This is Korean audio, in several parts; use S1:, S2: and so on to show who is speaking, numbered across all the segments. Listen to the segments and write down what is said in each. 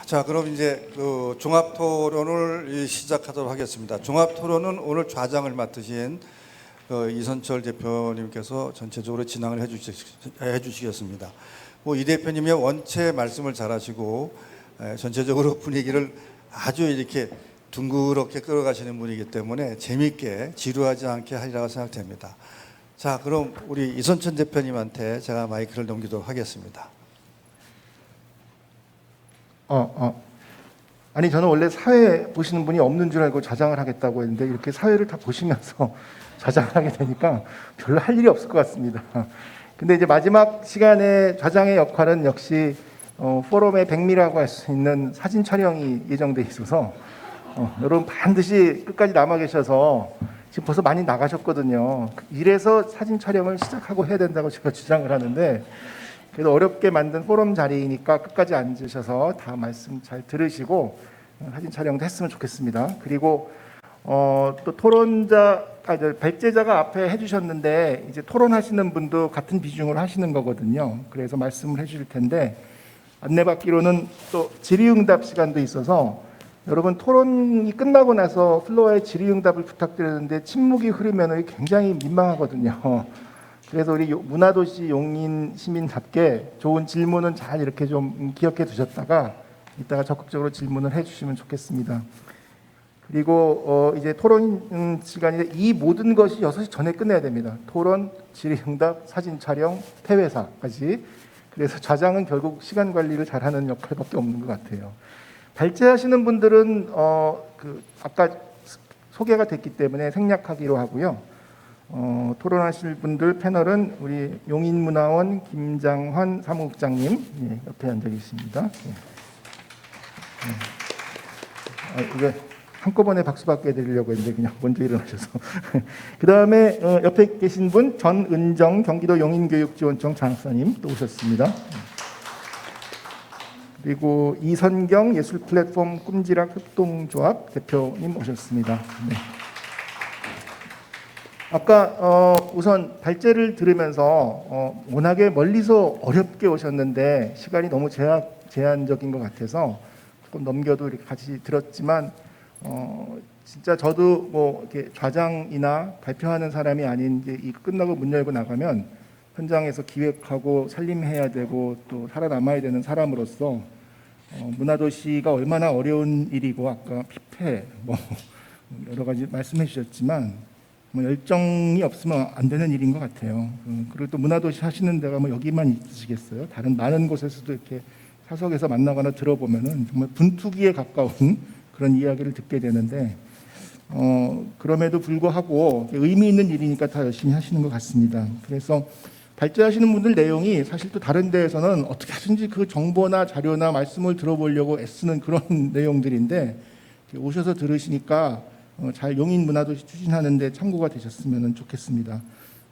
S1: 자, 그럼 이제 그 종합 토론을 시작하도록 하겠습니다. 종합 토론은 오늘 좌장을 맡으신 이선철 대표님께서 전체적으로 진행을 해주시겠습니다. 이 대표님이 원체 말씀을 잘하시고 전체적으로 분위기를 아주 이렇게 둥그렇게 끌어가시는 분이기 때문에 재미있게 지루하지 않게 하리라고 생각됩니다. 자, 그럼 우리 이선철 대표님한테 제가 마이크를 넘기도록 하겠습니다.
S2: 아니 저는 원래 사회 보시는 분이 없는 줄 알고 좌장을 하겠다고 했는데 이렇게 사회를 다 보시면서 좌장을 하게 되니까 별로 할 일이 없을 것 같습니다. 근데 이제 마지막 시간에 좌장의 역할은 역시 포럼의 백미라고 할 수 있는 사진 촬영이 예정돼 있어서 여러분 반드시 끝까지 남아 계셔서 지금 벌써 많이 나가셨거든요. 이래서 사진 촬영을 시작하고 해야 된다고 제가 주장을 하는데 그래도 어렵게 만든 포럼 자리이니까 끝까지 앉으셔서 다 말씀 잘 들으시고 사진 촬영도 했으면 좋겠습니다. 그리고 또 발제자가 앞에 해주셨는데 이제 토론하시는 분도 같은 비중으로 하시는 거거든요. 그래서 말씀을 해주실 텐데 안내받기로는 또 질의응답 시간도 있어서 여러분 토론이 끝나고 나서 플로어에 질의응답을 부탁드렸는데 침묵이 흐르면 굉장히 민망하거든요. 그래서 우리 문화도시 용인 시민답게 좋은 질문은 잘 이렇게 좀 기억해 두셨다가 이따가 적극적으로 질문을 해주시면 좋겠습니다. 그리고 이제 토론 시간이 이 모든 것이 6시 전에 끝내야 됩니다. 토론, 질의응답, 사진 촬영, 폐회사까지. 그래서 좌장은 결국 시간 관리를 잘하는 역할밖에 없는 것 같아요. 발제하시는 분들은 아까 소개가 됐기 때문에 생략하기로 하고요. 토론하실 분들 패널은 우리 용인문화원 김장환 사무국장님 옆에 앉아 계십니다. 이거 한꺼번에 박수 받게 해드리려고 했는데 그냥 먼저 일어나셔서 그 다음에 옆에 계신 분 전은정 경기도 용인교육지원청 장학사님 또 오셨습니다. 그리고 이선경 예술플랫폼 꿈지락 협동조합 대표님 오셨습니다. 네. 아까 우선 발제를 들으면서 워낙에 멀리서 어렵게 오셨는데 시간이 너무 제한적인 것 같아서 조금 넘겨도 이렇게 같이 들었지만 진짜 저도 뭐 이렇게 좌장이나 발표하는 사람이 아닌 이제 이 끝나고 문 열고 나가면 현장에서 기획하고 살림해야 되고 또 살아남아야 되는 사람으로서 문화도시가 얼마나 어려운 일이고 아까 피폐 뭐 여러 가지 말씀해 주셨지만 열정이 없으면 안 되는 일인 것 같아요. 그리고 또 문화도시 하시는 데가 뭐 여기만 있으시겠어요? 다른 많은 곳에서도 이렇게 사석에서 만나거나 들어보면은 정말 분투기에 가까운 그런 이야기를 듣게 되는데 그럼에도 불구하고 의미 있는 일이니까 다 열심히 하시는 것 같습니다. 그래서 발제하시는 분들 내용이 사실 또 다른 데에서는 어떻게 하든지 그 정보나 자료나 말씀을 들어보려고 애쓰는 그런 내용들인데 오셔서 들으시니까 잘 용인 문화도시 추진하는 데 참고가 되셨으면 좋겠습니다.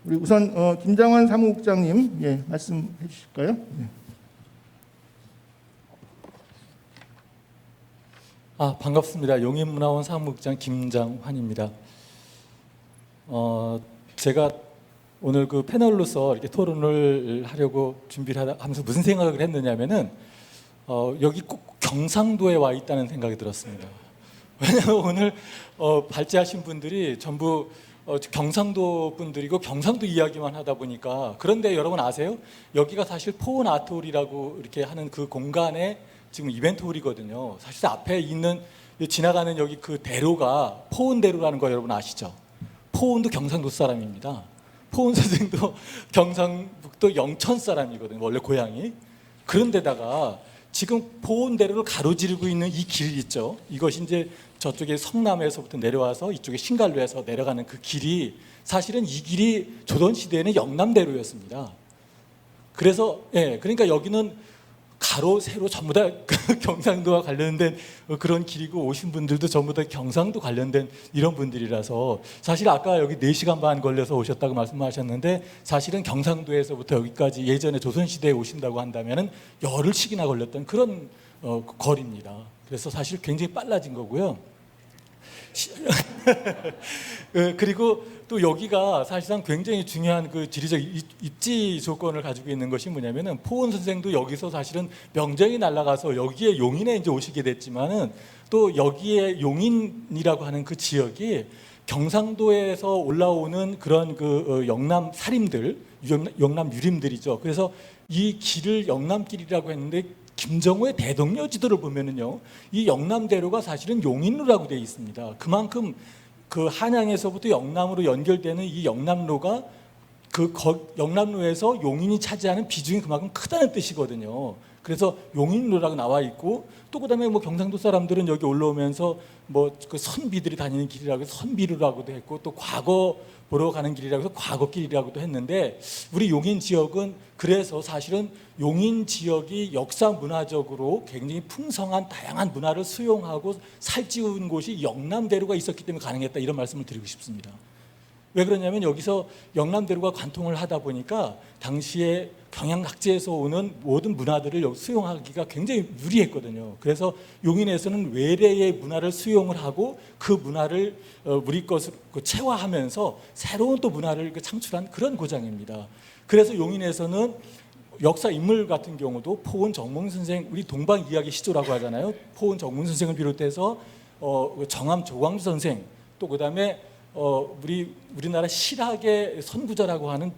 S2: 우리 우선 김장환 사무국장님 말씀해 주실까요?
S3: 반갑습니다. 용인문화원 사무국장 김장환입니다. 제가 오늘 그 패널로서 이렇게 토론을 하려고 준비를 하면서 무슨 생각을 했느냐면은 여기 꼭 경상도에 와 있다는 생각이 들었습니다. 왜냐하면 오늘 발제하신 분들이 전부 경상도 분들이고 경상도 이야기만 하다 보니까 그런데 여러분 아세요? 여기가 사실 포온 아트홀이라고 이렇게 하는 그 공간에 지금 이벤트 홀이거든요. 사실 앞에 있는 지나가는 여기 그 대로가 포온대로라는 거 여러분 아시죠? 포온도 경상도 사람입니다. 포온 선생도 경상북도 영천 사람이거든요. 원래 고향이. 그런데다가 지금 포온대로를 가로지르고 있는 이 길 있죠. 이것이 이제 저쪽에 성남에서부터 내려와서 이쪽에 신갈로에서 내려가는 그 길이 사실은 이 길이 조선시대에는 영남대로였습니다. 그래서 그러니까 여기는 가로 세로 전부 다 경상도와 관련된 그런 길이고 오신 분들도 전부 다 경상도 관련된 이런 분들이라서 사실 아까 여기 4시간 반 걸려서 오셨다고 말씀하셨는데 사실은 경상도에서부터 여기까지 예전에 조선시대에 오신다고 한다면 열흘씩이나 걸렸던 그런 거리입니다. 그래서 사실 굉장히 빨라진 거고요. 그리고 또 여기가 사실상 굉장히 중요한 그 지리적 입지 조건을 가지고 있는 것이 뭐냐면은 포원 선생도 여기서 사실은 명정이 날아가서 여기에 용인에 이제 오시게 됐지만은 또 여기에 용인이라고 하는 그 지역이 경상도에서 올라오는 그런 그 영남 사림들, 영남 유림들이죠. 그래서 이 길을 영남길이라고 했는데 김정호의 대동여 지도를 보면은요, 이 영남대로가 사실은 용인로라고 되어 있습니다. 그만큼 그 한양에서부터 영남으로 연결되는 이 영남로가 영남로에서 용인이 차지하는 비중이 그만큼 크다는 뜻이거든요. 그래서 용인로라고 나와 있고, 또 그다음에 뭐 경상도 사람들은 여기 올라오면서 뭐 그 선비들이 다니는 길이라고 해서 선비루라고도 했고, 또 과거 보러 가는 길이라고 해서 과거길이라고도 했는데, 우리 용인 지역은 그래서 사실은 용인 지역이 역사 문화적으로 굉장히 풍성한 다양한 문화를 수용하고 살찌운 곳이 영남대로가 있었기 때문에 가능했다, 이런 말씀을 드리고 싶습니다. 왜 그러냐면 여기서 영남대로가 관통을 하다 보니까 당시에 경양각지에서 오는 모든 문화들을 여기 수용하기가 굉장히 유리했거든요. 그래서 용인에서는 외래의 문화를 수용을 하고 그 문화를 우리 것으로 체화하면서 새로운 또 문화를 창출한 그런 고장입니다. 그래서 용인에서는 역사 인물 같은 경우도 포원 정몽 선생, 우리 동방 이야기 시조라고 하잖아요. 포원 정몽 선생을 비롯해서 정암 조광주 선생, 또 그다음에 우리나라 실학의 선구자라고 하는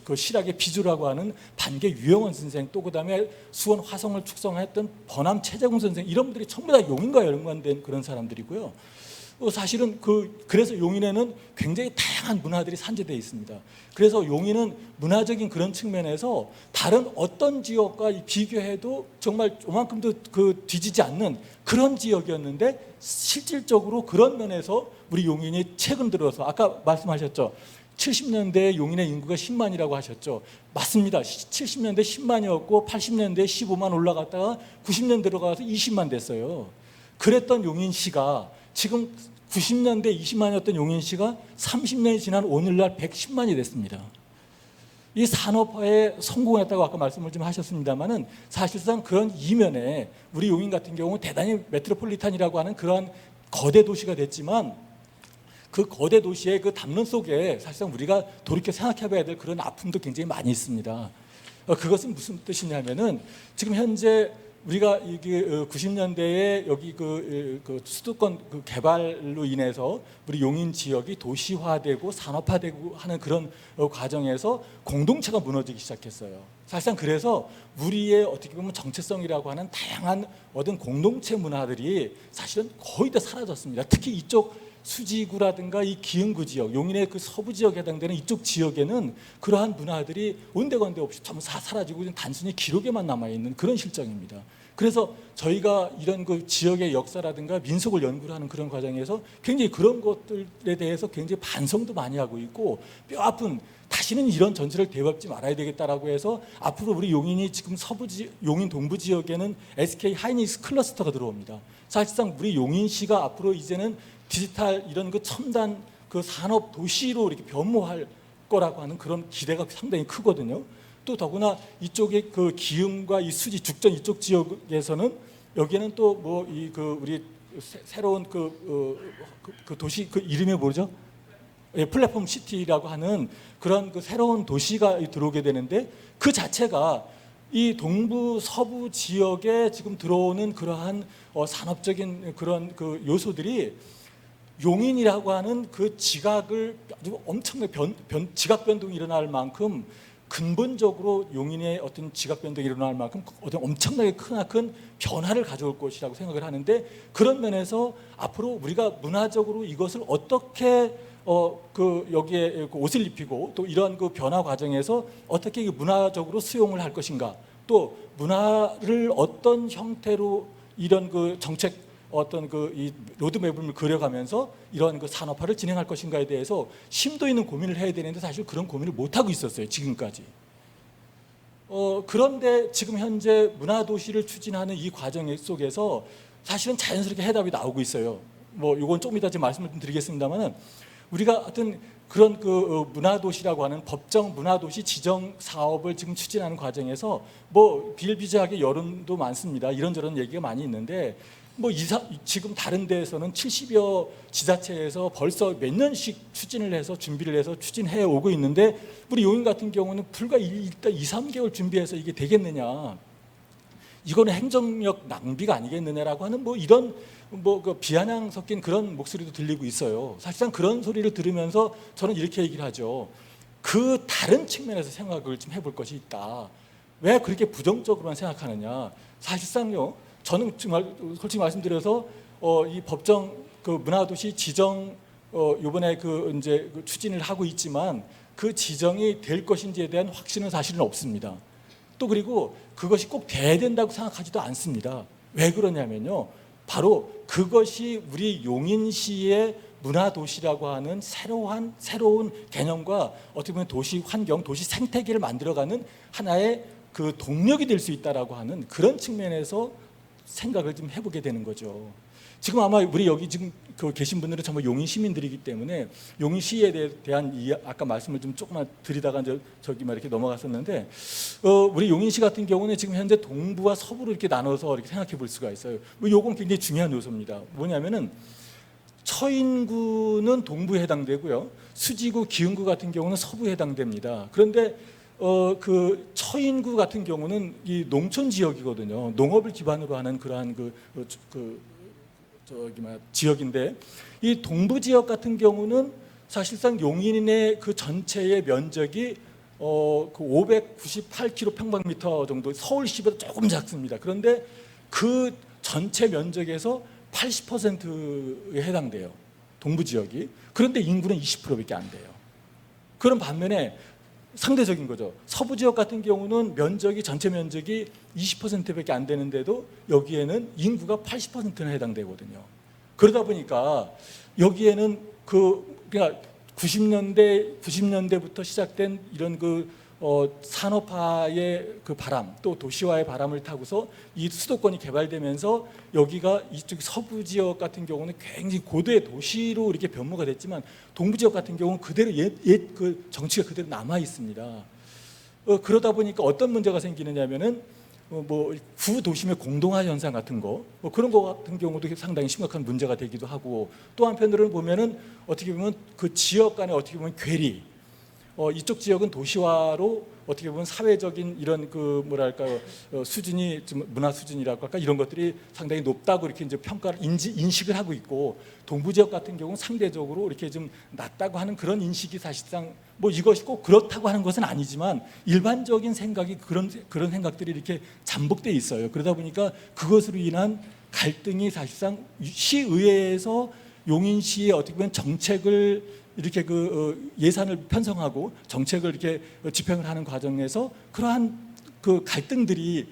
S3: 그 실학의 비주라고 하는 반계 유영원 선생, 또 그다음에 수원 화성을 축성했던 번암 최재공 선생, 이런 분들이 전부 다 용인과 연관된 그런 사람들이고요. 사실은 그래서 용인에는 굉장히 다양한 문화들이 산재되어 있습니다. 그래서 용인은 문화적인 그런 측면에서 다른 어떤 지역과 비교해도 정말 요만큼도 뒤지지 않는 그런 지역이었는데, 실질적으로 그런 면에서 우리 용인이 최근 들어서 아까 말씀하셨죠. 70년대에 용인의 인구가 10만이라고 하셨죠. 맞습니다. 70년대 10만이었고 80년대에 15만 올라갔다가 90년 들어가서 20만 됐어요. 그랬던 용인시가 지금 90년대 20만이었던 용인시가 30년이 지난 오늘날 110만이 됐습니다. 이 산업화에 성공했다고 아까 말씀을 좀 하셨습니다만은, 사실상 그런 이면에 우리 용인 같은 경우 대단히 메트로폴리탄이라고 하는 그러한 거대 도시가 됐지만, 그 거대 도시의 그 담론 속에 사실상 우리가 돌이켜 생각해봐야 될 그런 아픔도 굉장히 많이 있습니다. 그것은 무슨 뜻이냐면은, 지금 현재 우리가 이게 90년대에 여기 그 수도권 개발로 인해서 우리 용인 지역이 도시화되고 산업화되고 하는 그런 과정에서 공동체가 무너지기 시작했어요. 사실상 그래서 우리의 어떻게 보면 정체성이라고 하는 다양한 어떤 공동체 문화들이 사실은 거의 다 사라졌습니다. 특히 이쪽 수지구라든가 이 기흥구 지역, 용인의 그 서부 지역에 해당되는 이쪽 지역에는 그러한 문화들이 온데간데 없이 전부 사라지고 단순히 기록에만 남아있는 그런 실정입니다. 그래서 저희가 이런 그 지역의 역사라든가 민속을 연구를 하는 그런 과정에서 굉장히 그런 것들에 대해서 굉장히 반성도 많이 하고 있고, 뼈아픈 다시는 이런 전체를 되밟지 말아야 되겠다라고 해서 앞으로 우리 용인이 지금 용인 동부 지역에는 SK 하이닉스 클러스터가 들어옵니다. 사실상 우리 용인시가 앞으로 이제는 디지털 이런 그 첨단 그 산업 도시로 이렇게 변모할 거라고 하는 그런 기대가 상당히 크거든요. 또 더구나 이쪽에 그 기흥과 이 수지 죽전 이쪽 지역에서는 여기에는 또 뭐 이 그 우리 새로운 그 도시 그 이름이 뭐죠? 예, 플랫폼 시티라고 하는 그런 그 새로운 도시가 들어오게 되는데, 그 자체가 이 동부 서부 지역에 지금 들어오는 그러한 산업적인 그런 그 요소들이 용인이라고 하는 그 지각을 아주 엄청나게 지각 변동이 일어날 만큼, 근본적으로 용인의 어떤 지각 변동이 일어날 만큼 어떤 엄청나게 큰 변화를 가져올 것이라고 생각을 하는데, 그런 면에서 앞으로 우리가 문화적으로 이것을 어떻게 여기에 그 옷을 입히고 또 이러한 그 변화 과정에서 어떻게 문화적으로 수용을 할 것인가, 또 문화를 어떤 형태로 이런 그 정책 어떤 이 로드맵을 그려가면서 이러한 그 산업화를 진행할 것인가에 대해서 심도 있는 고민을 해야 되는데, 사실 그런 고민을 못 하고 있었어요, 지금까지. 그런데 지금 현재 문화도시를 추진하는 이 과정 속에서 사실은 자연스럽게 해답이 나오고 있어요. 뭐 이건 조금 이따 말씀을 좀 드리겠습니다만은, 우리가 하여튼 그런 그 문화도시라고 하는 법정 문화도시 지정 사업을 지금 추진하는 과정에서 뭐 비일비재하게 여론도 많습니다. 이런저런 얘기가 많이 있는데 뭐 지금 다른 데에서는 70여 지자체에서 벌써 몇 년씩 추진을 해서 준비를 해서 추진해 오고 있는데 우리 용인 같은 경우는 불과 일단 2, 3개월 준비해서 이게 되겠느냐. 이거는 행정력 낭비가 아니겠느냐라고 하는 뭐 이런 뭐 그 비아냥 섞인 그런 목소리도 들리고 있어요. 사실상 그런 소리를 들으면서 저는 이렇게 얘기를 하죠. 그 다른 측면에서 생각을 좀 해볼 것이 있다. 왜 그렇게 부정적으로만 생각하느냐. 사실상요. 저는 정말 솔직히 말씀드려서 이 법정 그 문화도시 지정 이번에 그 이제 그 추진을 하고 있지만 그 지정이 될 것인지에 대한 확신은 사실은 없습니다. 또 그리고 그것이 꼭 돼야 된다고 생각하지도 않습니다. 왜 그러냐면요. 바로 그것이 우리 용인시의 문화도시라고 하는 새로운 개념과 어떻게 보면 도시 환경, 도시 생태계를 만들어가는 하나의 그 동력이 될 수 있다라고 하는 그런 측면에서 생각을 좀 해보게 되는 거죠. 지금 아마 우리 여기 지금 그 계신 분들은 전부 용인 시민들이기 때문에 용인시에 대한 아까 말씀을 좀 조금만 드리다가 저기 막 이렇게 넘어갔었는데 우리 용인시 같은 경우는 지금 현재 동부와 서부로 이렇게 나눠서 이렇게 생각해 볼 수가 있어요. 뭐 요건 굉장히 중요한 요소입니다. 뭐냐면은 처인구는 동부에 해당되고요. 수지구, 기흥구 같은 경우는 서부에 해당됩니다. 그런데 그 처인구 같은 경우는 이 농촌 지역이거든요. 농업을 기반으로 하는 그러한 지역인데 이 동부 지역 같은 경우는 사실상 용인의 그 전체의 면적이 그 598km/평방미터 정도, 서울시보다 조금 작습니다. 그런데 그 전체 면적에서 80%에 해당돼요. 동부 지역이. 그런데 인구는 20%밖에 안 돼요. 그런 반면에 상대적인 거죠. 서부 지역 같은 경우는 전체 면적이 20%밖에 안 되는데도 여기에는 인구가 80%나 해당되거든요. 그러다 보니까 여기에는 그러니까 90년대부터 시작된 이런 산업화의 그 바람, 또 도시화의 바람을 타고서 이 수도권이 개발되면서 여기가 이쪽 서부 지역 같은 경우는 굉장히 고도의 도시로 이렇게 변모가 됐지만 동부 지역 같은 경우는 그대로 그 정치가 그대로 남아 있습니다. 그러다 보니까 어떤 문제가 생기느냐면은 뭐 구도심의 공동화 현상 같은 거, 뭐 그런 거 같은 경우도 상당히 심각한 문제가 되기도 하고, 또 한편으로는 보면은 어떻게 보면 그 지역 간에 어떻게 보면 괴리, 이쪽 지역은 도시화로 어떻게 보면 사회적인 이런 수준이 좀 문화 수준이라고 할까, 이런 것들이 상당히 높다고 이렇게 이제 인식을 하고 있고, 동부 지역 같은 경우는 상대적으로 이렇게 좀 낮다고 하는 그런 인식이 사실상 뭐 이것이 꼭 그렇다고 하는 것은 아니지만 일반적인 생각이 그런 생각들이 이렇게 잠복돼 있어요. 그러다 보니까 그것으로 인한 갈등이 사실상 시의회에서 용인시의 어떻게 보면 정책을 이렇게 예산을 편성하고 정책을 이렇게 집행을 하는 과정에서 그러한 그 갈등들이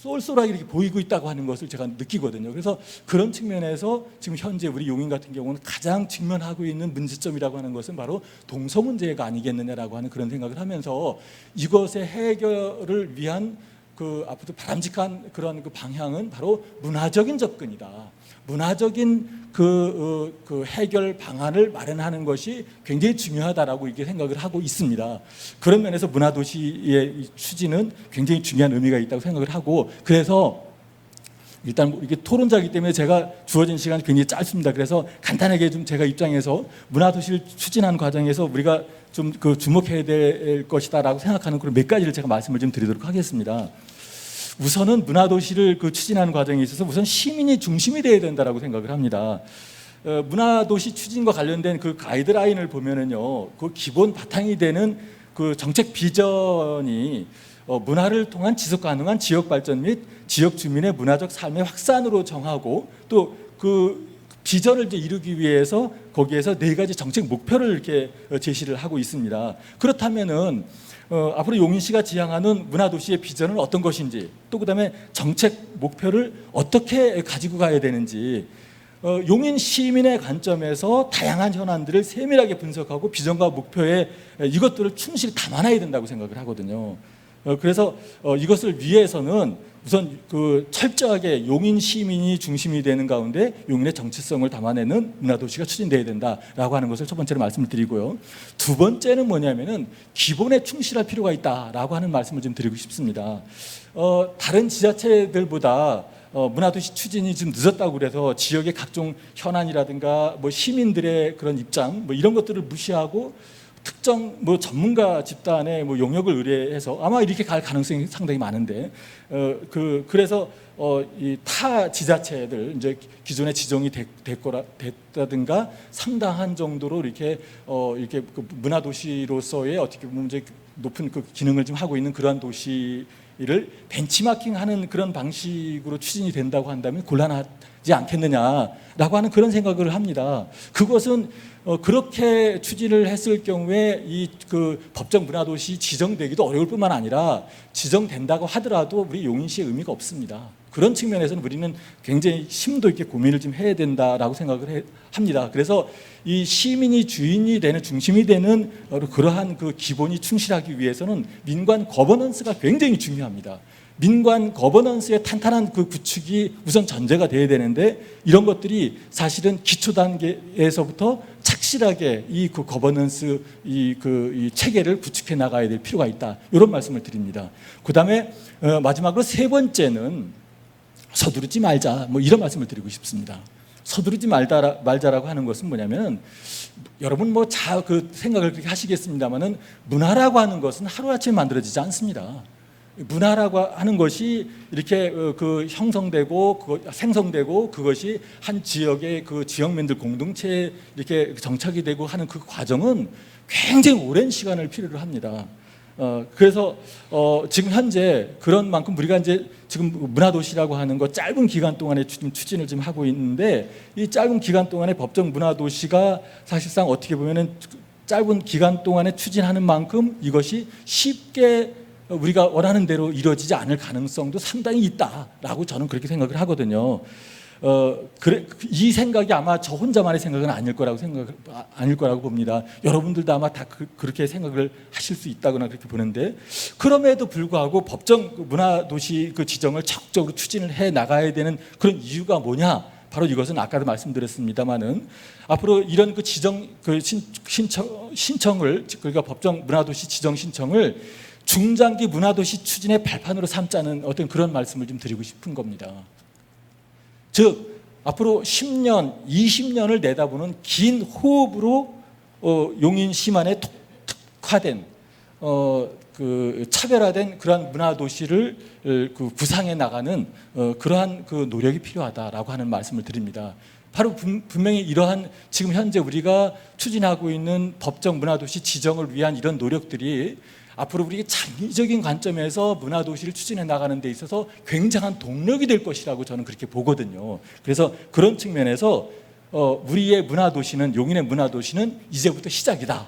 S3: 쏠쏠하게 이렇게 보이고 있다고 하는 것을 제가 느끼거든요. 그래서 그런 측면에서 지금 현재 우리 용인 같은 경우는 가장 직면하고 있는 문제점이라고 하는 것은 바로 동서 문제가 아니겠느냐라고 하는 그런 생각을 하면서 이것의 해결을 위한 앞으로 바람직한 그런 방향은 바로 문화적인 접근이다. 문화적인 해결 방안을 마련하는 것이 굉장히 중요하다라고 이렇게 생각을 하고 있습니다. 그런 면에서 문화도시의 추진은 굉장히 중요한 의미가 있다고 생각을 하고, 그래서 일단 이게 토론자이기 때문에 제가 주어진 시간이 굉장히 짧습니다. 그래서 간단하게 좀 제가 입장에서 문화도시를 추진하는 과정에서 우리가 좀 주목해야 될 것이다라고 생각하는 그런 몇 가지를 제가 말씀을 좀 드리도록 하겠습니다. 우선은 문화도시를 추진하는 과정에 있어서 우선 시민이 중심이 되어야 된다라고 생각을 합니다. 문화도시 추진과 관련된 그 가이드라인을 보면은요, 그 기본 바탕이 되는 그 정책 비전이 문화를 통한 지속 가능한 지역 발전 및 지역 주민의 문화적 삶의 확산으로 정하고, 또 그 비전을 이제 이루기 위해서 거기에서 4가지 정책 목표를 이렇게 제시를 하고 있습니다. 그렇다면은 앞으로 용인시가 지향하는 문화도시의 비전은 어떤 것인지, 또 그다음에 정책 목표를 어떻게 가지고 가야 되는지, 용인 시민의 관점에서 다양한 현안들을 세밀하게 분석하고 비전과 목표에 이것들을 충실히 담아놔야 된다고 생각을 하거든요. 그래서 이것을 위해서는 우선 그 철저하게 용인 시민이 중심이 되는 가운데 용인의 정체성을 담아내는 문화도시가 추진돼야 된다라고 하는 것을 첫 번째로 말씀을 드리고요. 두 번째는 뭐냐면은 기본에 충실할 필요가 있다라고 하는 말씀을 좀 드리고 싶습니다. 다른 지자체들보다 문화도시 추진이 좀 늦었다고 그래서 지역의 각종 현안이라든가 뭐 시민들의 그런 입장 뭐 이런 것들을 무시하고 특정 뭐 전문가 집단의 뭐 용역을 의뢰해서 아마 이렇게 갈 가능성이 상당히 많은데 그래서 이 타 지자체들 이제 기존에 지정이 됐다든가 상당한 정도로 이렇게 그 문화도시로서의 어떻게 보면 이제 높은 그 기능을 좀 하고 있는 그러한 도시를 벤치마킹하는 그런 방식으로 추진이 된다고 한다면 곤란하지 않겠느냐라고 하는 그런 생각을 합니다. 그것은 그렇게 추진을 했을 경우에 이 그 법정 문화도시 지정되기도 어려울 뿐만 아니라 지정된다고 하더라도 우리 용인시의 의미가 없습니다. 그런 측면에서는 우리는 굉장히 심도 있게 고민을 좀 해야 된다라고 생각을 합니다. 그래서 이 시민이 주인이 되는 중심이 되는 그러한 그 기본이 충실하기 위해서는 민관 거버넌스가 굉장히 중요합니다. 민관 거버넌스의 탄탄한 그 구축이 우선 전제가 돼야 되는데 이런 것들이 사실은 기초 단계에서부터 착실하게 이 그 거버넌스 이 체계를 구축해 나가야 될 필요가 있다. 이런 말씀을 드립니다. 그다음에 마지막으로 세 번째는 서두르지 말자. 뭐 이런 말씀을 드리고 싶습니다. 서두르지 말자라고 하는 것은 뭐냐면 여러분 뭐 그 생각을 그렇게 하시겠습니다만은 문화라고 하는 것은 하루아침에 만들어지지 않습니다. 문화라고 하는 것이 이렇게 그 형성되고 생성되고 그것이 한 지역의 그 지역민들 공동체에 이렇게 정착이 되고 하는 그 과정은 굉장히 오랜 시간을 필요로 합니다. 그래서 지금 현재 그런 만큼 우리가 이제 지금 문화도시라고 하는 거 짧은 기간 동안에 추진을 좀 하고 있는데 이 짧은 기간 동안에 법정 문화도시가 사실상 어떻게 보면은 짧은 기간 동안에 추진하는 만큼 이것이 쉽게 우리가 원하는 대로 이루어지지 않을 가능성도 상당히 있다라고 저는 그렇게 생각을 하거든요. 이 생각이 아마 저 혼자만의 생각은 아닐 거라고 봅니다. 여러분들도 아마 다 그렇게 생각을 하실 수 있다거나 그렇게 보는데 그럼에도 불구하고 법정 문화도시 그 지정을 적극적으로 추진을 해 나가야 되는 그런 이유가 뭐냐? 바로 이것은 아까도 말씀드렸습니다만은 앞으로 이런 그 지정 그 신청을 그러니까 법정 문화도시 지정 신청을 중장기 문화도시 추진의 발판으로 삼자는 어떤 그런 말씀을 좀 드리고 싶은 겁니다. 즉 앞으로 10년, 20년을 내다보는 긴 호흡으로 용인시만에 특화된 그 차별화된 그러한 문화도시를 그 구상해 나가는 그러한 그 노력이 필요하다라고 하는 말씀을 드립니다. 바로 분명히 이러한 지금 현재 우리가 추진하고 있는 법정 문화도시 지정을 위한 이런 노력들이 앞으로 우리가 장기적인 관점에서 문화도시를 추진해 나가는 데 있어서 굉장한 동력이 될 것이라고 저는 그렇게 보거든요. 그래서 그런 측면에서 우리의 문화도시는 용인의 문화도시는 이제부터 시작이다.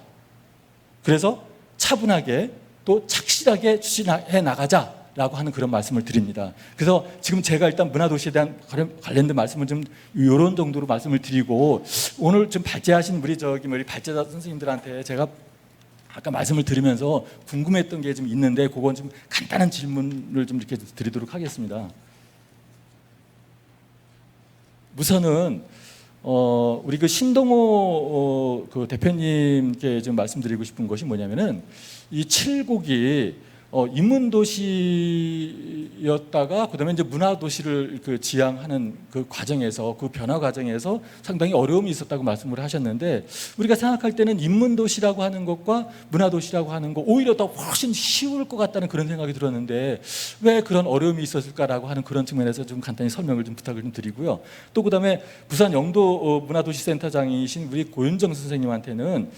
S3: 그래서 차분하게 또 착실하게 추진해 나가자라고 하는 그런 말씀을 드립니다. 그래서 지금 제가 일단 문화도시에 대한 관련된 말씀을 좀 이런 정도로 말씀을 드리고 오늘 좀 발제하신 우리 발제자 선생님들한테 제가 아까 말씀을 드리면서 궁금했던 게 좀 있는데 그건 좀 간단한 질문을 좀 이렇게 드리도록 하겠습니다. 우선은 우리 그 신동호 그 대표님께 좀 말씀드리고 싶은 것이 뭐냐면은 이 7곡이 인문도시였다가 그다음에 이제 문화도시를 그 지향하는 그 과정에서 그 변화 과정에서 상당히 어려움이 있었다고 말씀을 하셨는데 우리가 생각할 때는 인문도시라고 하는 것과 문화도시라고 하는 것 오히려 더 훨씬 쉬울 것 같다는 그런 생각이 들었는데 왜 그런 어려움이 있었을까라고 하는 그런 측면에서 좀 간단히 설명을 좀 부탁을 좀 드리고요. 또 그다음에 부산 영도 문화도시센터장이신 우리 고윤정 선생님한테는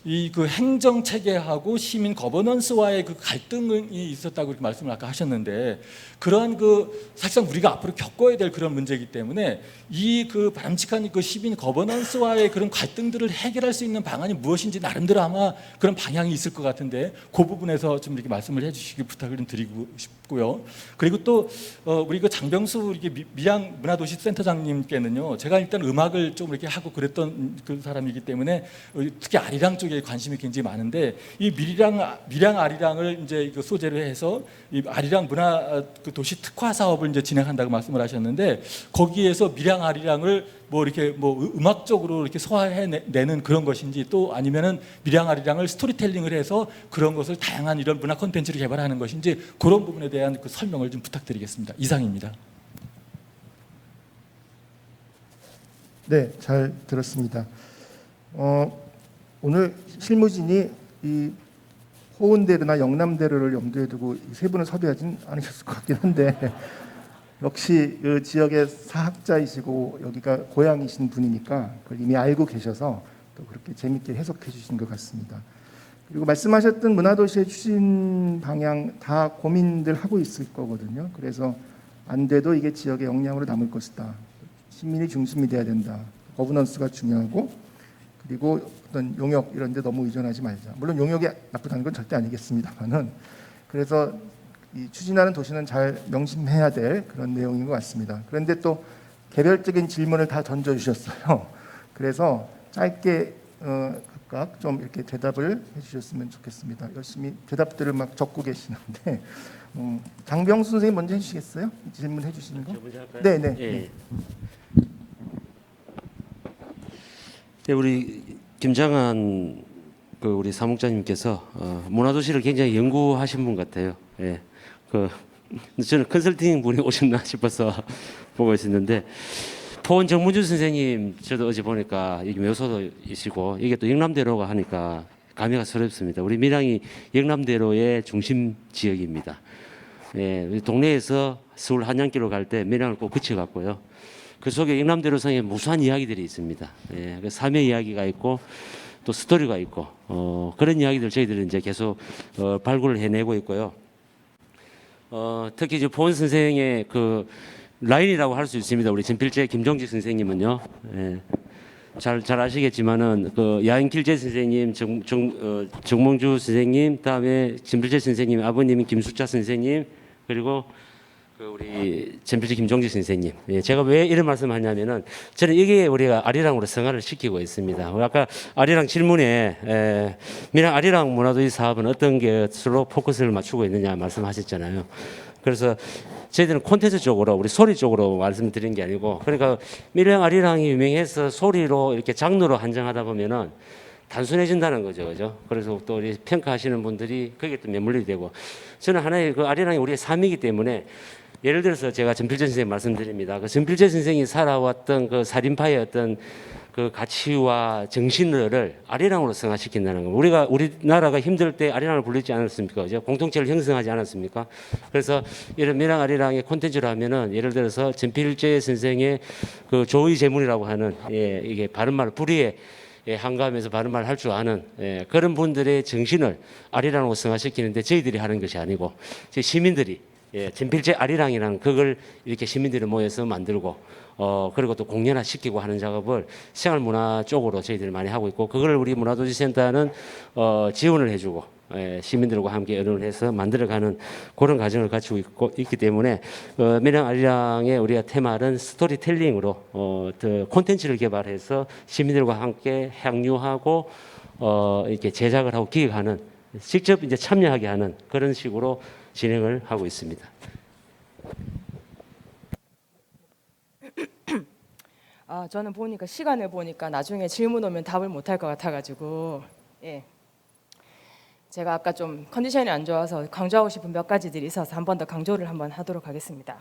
S3: 이 그 행정 체계하고 시민 거버넌스와의 그 갈등이 있었다고 이렇게 말씀을 아까 하셨는데 그러한 그 사실상 우리가 앞으로 겪어야 될 그런 문제이기 때문에 이 그 바람직한 그 시민 거버넌스와의 그런 갈등들을 해결할 수 있는 방안이 무엇인지 나름대로 아마 그런 방향이 있을 것 같은데 그 부분에서 좀 이렇게 말씀을 해주시기 부탁을 좀 드리고 싶고요. 그리고 또 우리 그 장병수 이렇게 밀양 문화도시 센터장님께는요 제가 일단 음악을 좀 이렇게 하고 그랬던 그 사람이기 때문에 특히 아리랑 쪽에 관심이 굉장히 많은데 이 밀양 아리랑을 이제 그 소재로 해서 이 아리랑 문화 그 도시 특화 사업을 이제 진행한다고 말씀을 하셨는데 거기에서 밀양 아리랑을 뭐 이렇게 뭐 음악적으로 이렇게 소화해내는 그런 것인지 또 아니면은 밀양 아리랑을 스토리텔링을 해서 그런 것을 다양한 이런 문화 콘텐츠를 개발하는 것인지 그런 부분에 대한 그 설명을 좀 부탁드리겠습니다. 이상입니다.
S2: 네, 잘 들었습니다. 오늘 실무진이 이 호은대로나 영남대로를 염두에 두고 이 세 분을 섭외하진 않으셨을 것 같긴 한데 역시 그 지역의 사학자이시고 여기가 고향이신 분이니까 그걸 이미 알고 계셔서 또 그렇게 재밌게 해석해 주신 것 같습니다. 그리고 말씀하셨던 문화도시의 추진 방향 다 고민들 하고 있을 거거든요. 그래서 안 돼도 이게 지역의 역량으로 남을 것이다. 시민이 중심이 돼야 된다. 거버넌스가 중요하고 그리고 어떤 용역 이런 데 너무 의존하지 말자. 물론 용역이 나쁘다는 건 절대 아니겠습니다만은 그래서 이 추진하는 도시는 잘 명심해야 될 그런 내용인 것 같습니다. 그런데 또 개별적인 질문을 다 던져주셨어요. 그래서 짧게 각각 좀 이렇게 대답을 해주셨으면 좋겠습니다. 열심히 대답들을 막 적고 계시는데 장병수 선생님 먼저 해주시겠어요? 질문해 주시는 거? 네, 네.
S4: 예. 네, 우리 김장한 그 우리 사무장님께서 문화도시를 굉장히 연구하신 분 같아요. 예. 저는 컨설팅 분이 오셨나 싶어서 보고 있었는데 포원 정문주 선생님 저도 어제 보니까 여기 묘소도이시고 이게 또 영남대로가 하니까 감회가 새롭습니다. 우리 밀양이 영남대로의 중심 지역입니다. 예, 우리 동네에서 서울 한양길로 갈 때 밀양을 꼭 그쳐갔고요. 그 속에 영남대로상에 무수한 이야기들이 있습니다. 예, 그 삶의 이야기가 있고 또 스토리가 있고 그런 이야기들 저희들은 이제 계속 발굴을 해내고 있고요. 특히 이제 포원 선생의 그 라인이라고 할 수 있습니다. 우리 진필재 김종지 선생님은요. 예, 잘 아시겠지만은 그 야인길재 선생님, 정몽주 선생님, 다음에 진필재 선생님, 아버님인 김수자 선생님, 그리고 그 우리 진필재 김종지 선생님. 예, 제가 왜 이런 말씀하냐면은 저는 이게 우리가 아리랑으로 승화를 시키고 있습니다. 아까 아리랑 질문에 밀양 아리랑 문화도시 사업은 어떤 것으로 포커스를 맞추고 있느냐 말씀하셨잖아요. 그래서 저희들은 콘텐츠 쪽으로 우리 소리 쪽으로 말씀드린 게 아니고 그러니까 밀양 아리랑이 유명해서 소리로 이렇게 장르로 한정하다 보면은 단순해진다는 거죠, 그죠? 그래서 또 우리 평가하시는 분들이 거기에 또 매몰이 되고 저는 하나의 그 아리랑이 우리의 삶이기 때문에 예를 들어서 제가 전필재 선생님 말씀드립니다. 그 전필재 선생이 살아왔던 그 살인파의 어떤 그 가치와 정신을 아리랑으로 승화시킨다는 거. 우리나라가 힘들 때 아리랑을 불리지 않았습니까? 그죠? 공동체를 형성하지 않았습니까? 그래서 이런 밀양 아리랑의 콘텐츠를 하면은 예를 들어서 전필재 선생의 그 조의 제문이라고 하는 이게 바른말 불의에 한가하면서 바른말 할 줄 아는 그런 분들의 정신을 아리랑으로 승화시키는데 저희들이 하는 것이 아니고 저희 시민들이 진필재 아리랑이라는 그걸 이렇게 시민들이 모여서 만들고 그리고 또 공연화 시키고 하는 작업을 생활문화 쪽으로 저희들이 많이 하고 있고 그걸 우리 문화도시센터는 지원을 해주고 시민들과 함께 의논을 해서 만들어가는 그런 과정을 갖추고 있기 때문에 밀양 아리랑의 우리가 테마는 스토리텔링으로 콘텐츠를 개발해서 시민들과 함께 향유하고 이렇게 제작을 하고 기획하는 직접 이제 참여하게 하는 그런 식으로 진행을 하고 있습니다.
S5: 저는 보니까 시간을 보니까 나중에 질문 오면 답을 못할 것 같아가지고 제가 아까 좀 컨디션이 안 좋아서 강조하고 싶은 몇 가지들이 있어서 한 번 더 강조를 한번 하도록 하겠습니다.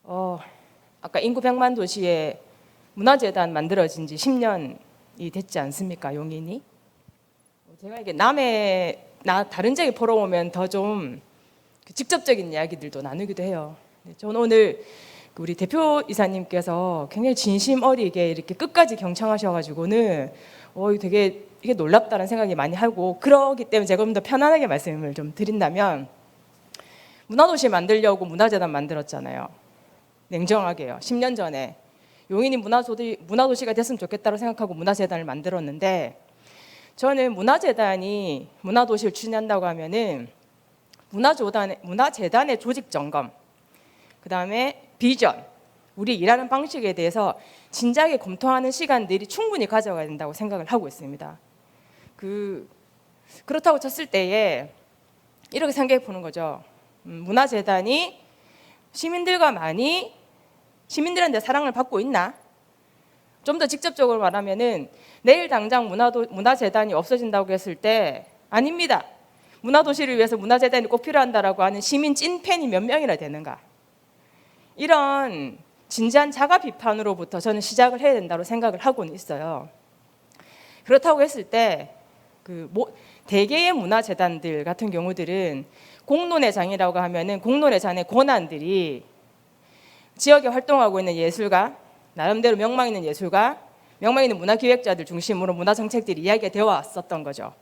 S5: 아까 인구 100만 도시에 문화재단 만들어진 지 10년이 됐지 않습니까? 용인이. 제가 이게 다른 지역에 보러 오면 더 좀 직접적인 이야기들도 나누기도 해요. 저는 오늘 우리 대표이사님께서 굉장히 진심 어리게 이렇게 끝까지 경청하셔가지고는 되게 이게 놀랍다는 생각이 많이 하고 그러기 때문에 제가 좀 더 편안하게 말씀을 좀 드린다면 문화도시 만들려고 문화재단 만들었잖아요. 냉정하게요. 10년 전에 용인이 문화도시가 됐으면 좋겠다고 생각하고 문화재단을 만들었는데 저는 문화재단이 문화도시를 추진한다고 하면은 문화재단의 조직 점검, 그 다음에 비전, 우리 일하는 방식에 대해서 진작에 검토하는 시간들이 충분히 가져가야 된다고 생각을 하고 있습니다. 그렇다고 쳤을 때에 이렇게 생각해 보는 거죠. 문화재단이 시민들과 많이 시민들한테 사랑을 받고 있나? 좀 더 직접적으로 말하면은 내일 당장 문화재단이 없어진다고 했을 때 아닙니다. 문화도시를 위해서 문화재단이 꼭 필요한다라고 하는 시민 찐팬이 몇 명이나 되는가? 이런 진지한 자가 비판으로부터 저는 시작을 해야 된다고 생각을 하고는 있어요. 그렇다고 했을 때 대개의 문화재단들 같은 경우들은 공론회장이라고 하면은 공론회장의 권한들이 지역에 활동하고 있는 예술가, 나름대로 명망 있는 예술가, 명망 있는 문화기획자들 중심으로 문화정책들이 이야기가 되어 왔었던 거죠.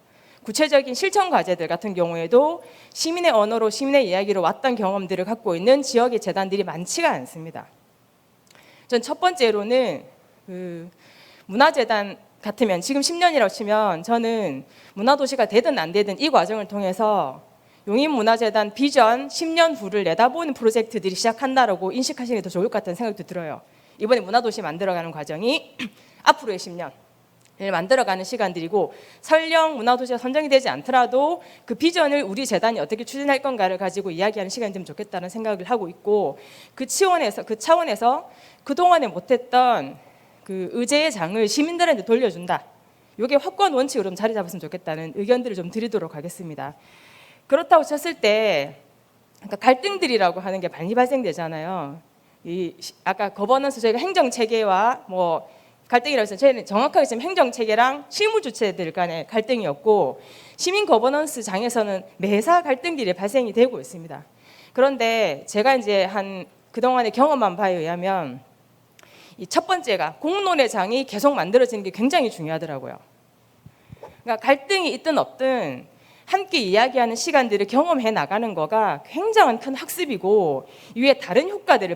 S5: 구체적인 실천 과제들 같은 경우에도 시민의 언어로 시민의 이야기로 왔던 경험들을 갖고 있는 지역의 재단들이 많지가 않습니다. 전 첫 번째로는 문화재단 같으면 지금 10년이라고 치면 저는 문화도시가 되든 안 되든 이 과정을 통해서 용인문화재단 비전 10년 후를 내다보는 프로젝트들이 시작한다라고 인식하시는 게 더 좋을 것 같다는 생각도 들어요. 이번에 문화도시 만들어가는 과정이 앞으로의 10년을 만들어가는 시간들이고 설령 문화도시가 선정이 되지 않더라도 그 비전을 우리 재단이 어떻게 추진할 건가를 가지고 이야기하는 시간이 되면 좋겠다는 생각을 하고 있고 그 차원에서 그동안에 못했던 그 의제의 장을 시민들한테 돌려준다. 이게 확고한 원칙으로 좀 자리 잡았으면 좋겠다는 의견들을 좀 드리도록 하겠습니다. 그렇다고 쳤을 때 그러니까 갈등들이라고 하는 게 많이 발생되잖아요. 아까 거버넌스 저희가 행정 체계와 뭐 갈등이라고 해서 저희는 정확하게 지금 행정 체계랑 실무 주체들 간의 갈등이었고 시민 거버넌스 장에서는 매사 갈등들이 발생이 되고 있습니다. 그런데 제가 이제 그동안의 경험한 바에 의하면 이 첫 번째가 공론의 장이 계속 만들어지는 게 굉장히 중요하더라고요. 그러니까 갈등이 있든 없든 함께 이야기하는 시간들을 경험해 나가는 거가 굉장한 큰 학습이고 이후에 다른 효과들이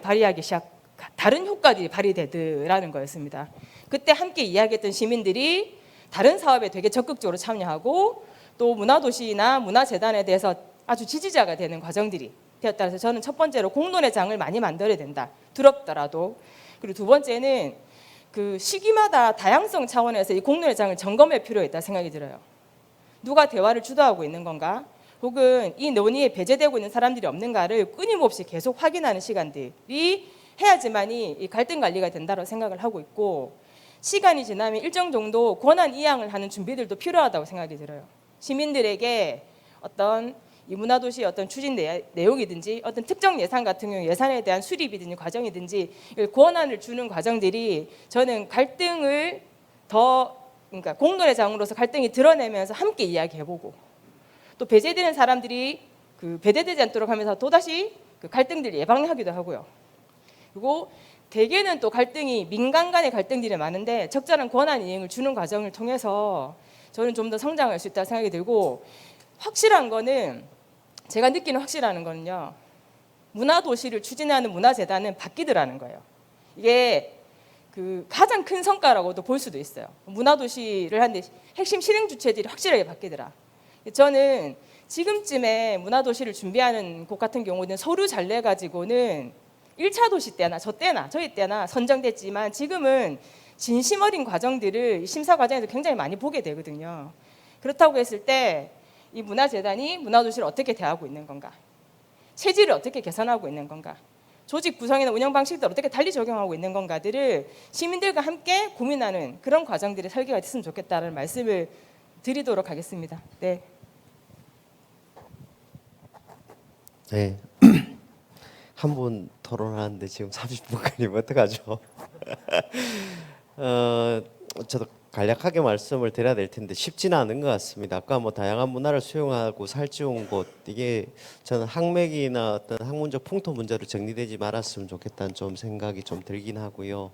S5: 발휘되더라는 거였습니다. 그때 함께 이야기했던 시민들이 다른 사업에 되게 적극적으로 참여하고 또 문화도시나 문화재단에 대해서 아주 지지자가 되는 과정들이 되었다. 그래서 저는 첫 번째로 공론의 장을 많이 만들어야 된다. 두렵더라도. 그리고 두 번째는 그 시기마다 다양성 차원에서 이 공론의 장을 점검할 필요가 있다 생각이 들어요. 누가 대화를 주도하고 있는 건가? 혹은 이 논의에 배제되고 있는 사람들이 없는가를 끊임없이 계속 확인하는 시간들이 해야지만이 이 갈등 관리가 된다고 생각을 하고 있고 시간이 지나면 일정 정도 권한 이양을 하는 준비들도 필요하다고 생각이 들어요. 시민들에게 어떤 이 문화도시의 어떤 추진 내용이든지 어떤 특정 예산 같은 경우 예산에 대한 수립이든지 과정이든지 권한을 주는 과정들이 저는 갈등을 그러니까 공론의 장으로서 갈등이 드러내면서 함께 이야기해보고 또 배제되는 사람들이 배제되지 않도록 하면서 또다시 그 갈등들을 예방하기도 하고요. 그리고 대개는 또 갈등이 민간 간의 갈등들이 많은데 적절한 권한 이행을 주는 과정을 통해서 저는 좀 더 성장할 수 있다고 생각이 들고 확실한 거는 제가 느끼는 확실한 거는요. 문화도시를 추진하는 문화재단은 바뀌더라는 거예요. 이게 가장 큰 성과라고도 볼 수도 있어요. 문화도시를 하는데 핵심 실행 주체들이 확실하게 바뀌더라. 저는 지금쯤에 문화도시를 준비하는 곳 같은 경우는 서류 잘 내가지고는 1차 도시 때나 저희 때나 선정됐지만 지금은 진심 어린 과정들을 심사 과정에서 굉장히 많이 보게 되거든요. 그렇다고 했을 때 이 문화재단이 문화도시를 어떻게 대하고 있는 건가? 체질을 어떻게 개선하고 있는 건가? 조직 구성이나 운영 방식들을 어떻게 달리 적용하고 있는 건가들을 시민들과 함께 고민하는 그런 과정들이 설계가 됐으면 좋겠다는 말씀을 드리도록 하겠습니다. 네.
S6: 네. 한 분 토론하는데 지금 30분간이면 어떡하죠? 저도 간략하게 말씀을 드려야 될 텐데 쉽지는 않은 것 같습니다. 아까 뭐 다양한 문화를 수용하고 살찌운 곳 이게 저는 학맥이나 어떤 학문적 풍토 문제로 정리되지 말았으면 좋겠다는 좀 생각이 좀 들긴 하고요.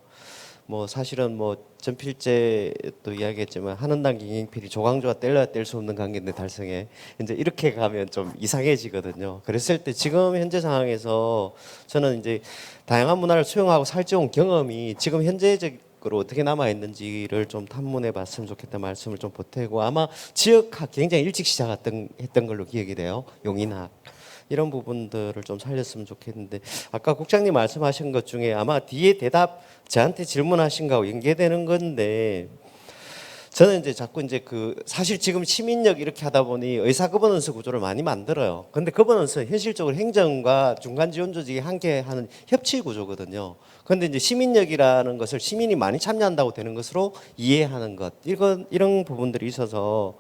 S6: 뭐 사실은 뭐 전필제도 이야기했지만 한원당 김경필이 조광조와 뗄래야 뗄 수 없는 관계인데 달성에 이제 이렇게 가면 좀 이상해지거든요. 그랬을 때 지금 현재 상황에서 저는 이제 다양한 문화를 수용하고 살찌운 경험이 지금 현재적으로 어떻게 남아 있는지를 좀 탐문해 봤으면 좋겠다 말씀을 좀 보태고 아마 지역학 굉장히 일찍 시작했던 걸로 기억이 돼요. 용인학. 이런 부분들을 좀 살렸으면 좋겠는데 아까 국장님 말씀하신 것 중에 아마 뒤에 대답 저한테 질문하신 거하고 연계되는 건데 저는 이제 자꾸 이제 사실 지금 시민력 이렇게 하다 보니 의사 거버넌스 구조를 많이 만들어요. 근데 거버넌스 현실적으로 행정과 중간 지원 조직이 함께 하는 협치 구조거든요. 근데 이제 시민력이라는 것을 시민이 많이 참여한다고 되는 것으로 이해하는 것, 이런 부분들이 있어서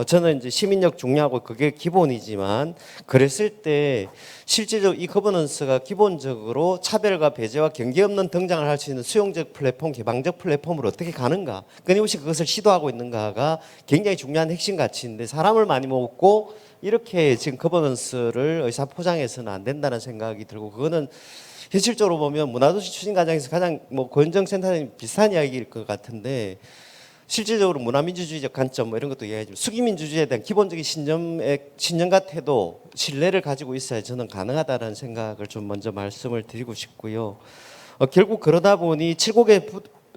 S6: 저는 이제 시민력 중요하고 그게 기본이지만, 그랬을 때 실제적으로 이 거버넌스가 기본적으로 차별과 배제와 경계 없는 등장을 할 수 있는 수용적 플랫폼, 개방적 플랫폼으로 어떻게 가는가, 끊임없이 그것을 시도하고 있는가가 굉장히 중요한 핵심 가치인데, 사람을 많이 먹고 이렇게 지금 거버넌스를 의사 포장해서는 안 된다는 생각이 들고, 그거는 현실적으로 보면 문화도시 추진 과정에서 가장 고현정센터님 비슷한 이야기일 것 같은데, 실질적으로 문화민주주의적 관점 이런 것도 이야기하지만 수기민주주의에 대한 기본적인 신념과 태도, 신뢰를 가지고 있어야 저는 가능하다는 생각을 좀 먼저 말씀을 드리고 싶고요. 결국 그러다 보니 칠곡에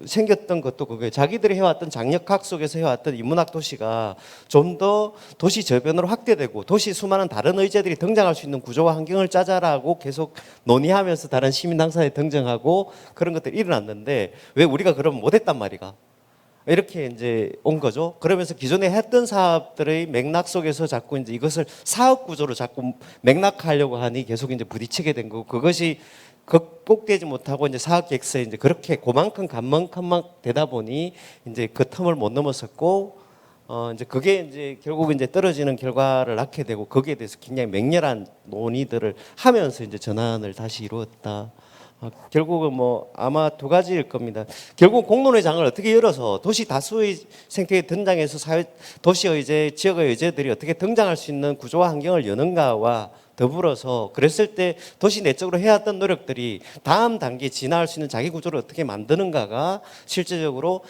S6: 생겼던 것도 그거예요. 자기들이 해왔던 장역학 속에서 해왔던 인문학 도시가 좀 더 도시 저변으로 확대되고 도시 수많은 다른 의제들이 등장할 수 있는 구조와 환경을 짜자라고 계속 논의하면서 다른 시민 당사에 등장하고 그런 것들이 일어났는데, 왜 우리가 그러면 못했단 말이가? 이렇게 이제 온 거죠. 그러면서 기존에 했던 사업들의 맥락 속에서 자꾸 이제 이것을 사업 구조로 자꾸 맥락화하려고 하니 계속 이제 부딪히게 된 거고, 그것이 극복되지 못하고 이제 사업 계획서에 이제 그렇게 그만큼 간만큼만 되다 보니 이제 그 텀을 못 넘었었고, 이제 그게 이제 결국 이제 떨어지는 결과를 낳게 되고, 거기에 대해서 굉장히 맹렬한 논의들을 하면서 이제 전환을 다시 이루었다. 결국은 뭐 아마 두 가지일 겁니다. 결국 공론의 장을 어떻게 열어서 도시 다수의 생태계 등장해서 도시 의제, 지역의 의제들이 어떻게 등장할 수 있는 구조와 환경을 여는가와 더불어서, 그랬을 때 도시 내적으로 해왔던 노력들이 다음 단계에 진화할 수 있는 자기 구조를 어떻게 만드는가가 실제적으로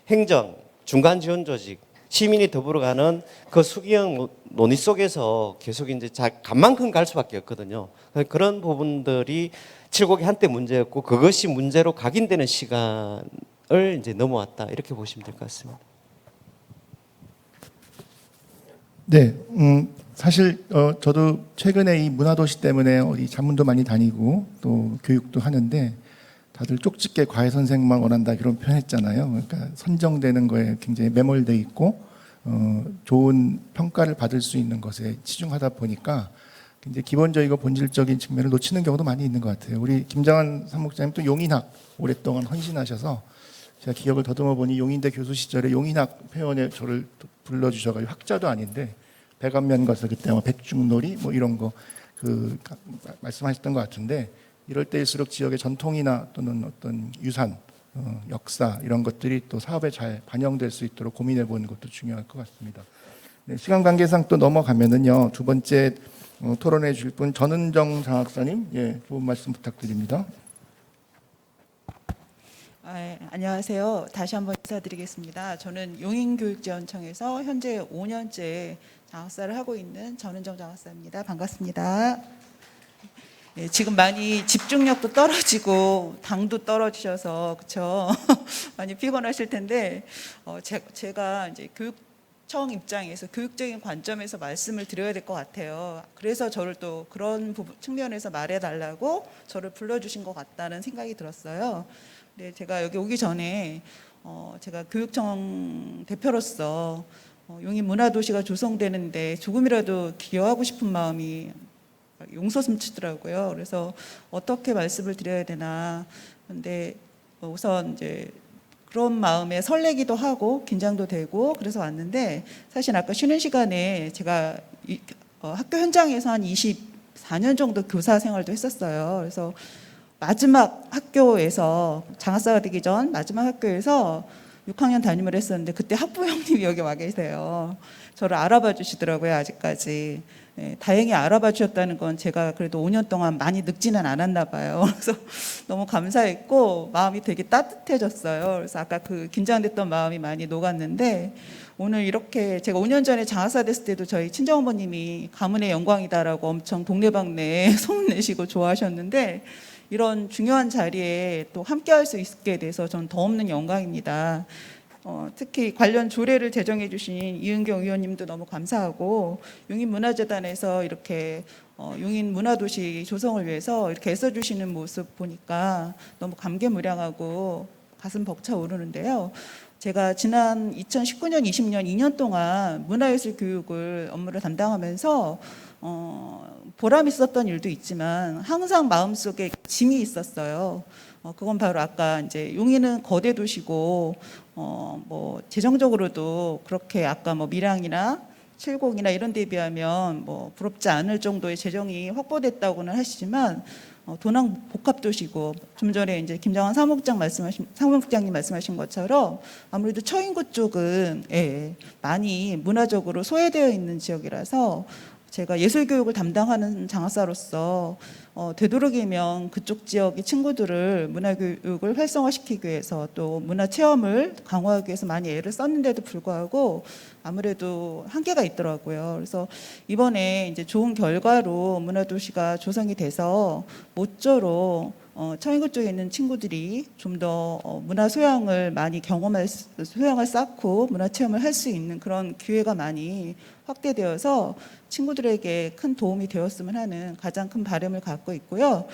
S6: 행정, 중간 지원 조직, 시민이 더불어가는 그 수기형 논의 속에서 계속 이제 간만큼 갈 수밖에 없거든요. 그런 부분들이 칠곡이 한때 문제였고, 그것이 문제로 각인되는 시간을 이제 넘어왔다, 이렇게 보시면 될 것 같습니다.
S2: 네, 사실 저도 최근에 이 문화도시 때문에 어디 자문도 많이 다니고 또 교육도 하는데, 다들 쪽집게 과외 선생만 원한다 그런 표현했잖아요. 그러니까 선정되는 거에 굉장히 매몰돼 있고 좋은 평가를 받을 수 있는 것에 치중하다 보니까 이제 기본적이고 본질적인 측면을 놓치는 경우도 많이 있는 것 같아요. 우리 김장한 사무국장님 또 용인학 오랫동안 헌신하셔서 제가 기억을 더듬어 보니 용인대 교수 시절에 용인학 회원에 저를 불러주셔가지고, 학자도 아닌데 배감면가서 그때 백중놀이 뭐 이런 거 말씀하셨던 것 같은데, 이럴 때일수록 지역의 전통이나 또는 어떤 유산, 역사 이런 것들이 또 사업에 잘 반영될 수 있도록 고민해 보는 것도 중요할 것 같습니다. 네, 시간 관계상 또 넘어가면은요, 두 번째 토론해 주실 분 전은정 장학사님, 예, 좋은 말씀 부탁드립니다.
S7: 안녕하세요. 다시 한번 인사드리겠습니다. 저는 용인교육지원청에서 현재 5년째 장학사를 하고 있는 전은정 장학사입니다. 반갑습니다. 네, 지금 많이 집중력도 떨어지고 당도 떨어지셔서 그렇죠. 많이 피곤하실 텐데 제가 이제 교육청 입장에서 교육적인 관점에서 말씀을 드려야 될 것 같아요. 그래서 저를 또 그런 측면에서 말해달라고 저를 불러주신 것 같다는 생각이 들었어요. 네, 제가 여기 오기 전에 제가 교육청 대표로서 용인 문화도시가 조성되는데 조금이라도 기여하고 싶은 마음이 용서슴치더라고요. 그래서 어떻게 말씀을 드려야 되나. 근데 우선 이제 그런 마음에 설레기도 하고 긴장도 되고 그래서 왔는데, 사실 아까 쉬는 시간에 제가 학교 현장에서 한 24년 정도 교사 생활도 했었어요. 그래서 마지막 학교에서 장학사가 되기 전 마지막 학교에서 6학년 담임을 했었는데, 그때 학부 형님이 여기 와 계세요. 저를 알아봐 주시더라고요, 아직까지. 네, 다행히 알아봐 주셨다는 건 제가 그래도 5년 동안 많이 늙지는 않았나 봐요. 그래서 너무 감사했고 마음이 되게 따뜻해졌어요. 그래서 아까 그 긴장됐던 마음이 많이 녹았는데, 오늘 이렇게 제가 5년 전에 장학사 됐을 때도 저희 친정어머님이 가문의 영광이다라고 엄청 동네방네 소문내시고 좋아하셨는데, 이런 중요한 자리에 또 함께할 수 있게 돼서 저는 더 없는 영광입니다. 특히 관련 조례를 제정해 주신 이은경 의원님도 너무 감사하고, 용인문화재단에서 이렇게 용인 문화도시 조성을 위해서 이렇게 애써주시는 모습 보니까 너무 감개무량하고 가슴 벅차오르는데요. 제가 지난 2019년, 20년 2년 동안 문화예술 교육을 업무를 담당하면서 보람 있었던 일도 있지만 항상 마음속에 짐이 있었어요. 그건 바로 아까 이제 용인은 거대 도시고 뭐 재정적으로도 그렇게 아까 뭐 밀양이나 칠곡이나 이런 데에 비하면 뭐 부럽지 않을 정도의 재정이 확보됐다고는 하시지만 도낭 복합도시고 좀 전에 이제 김장한 사무국장님 말씀하신 것처럼 아무래도 처인구 쪽은 많이 문화적으로 소외되어 있는 지역이라서 제가 예술교육을 담당하는 장학사로서 되도록이면 그쪽 지역의 친구들을 문화교육을 활성화시키기 위해서 또 문화체험을 강화하기 위해서 많이 애를 썼는데도 불구하고 아무래도 한계가 있더라고요. 그래서 이번에 이제 좋은 결과로 문화도시가 조성이 돼서 모쪼록 처인구 쪽에 있는 친구들이 좀 더 문화 소양을 많이 소양을 쌓고 문화 체험을 할 수 있는 그런 기회가 많이 확대되어서 친구들에게 큰 도움이 되었으면 하는 가장 큰 바람을 갖고 있고요.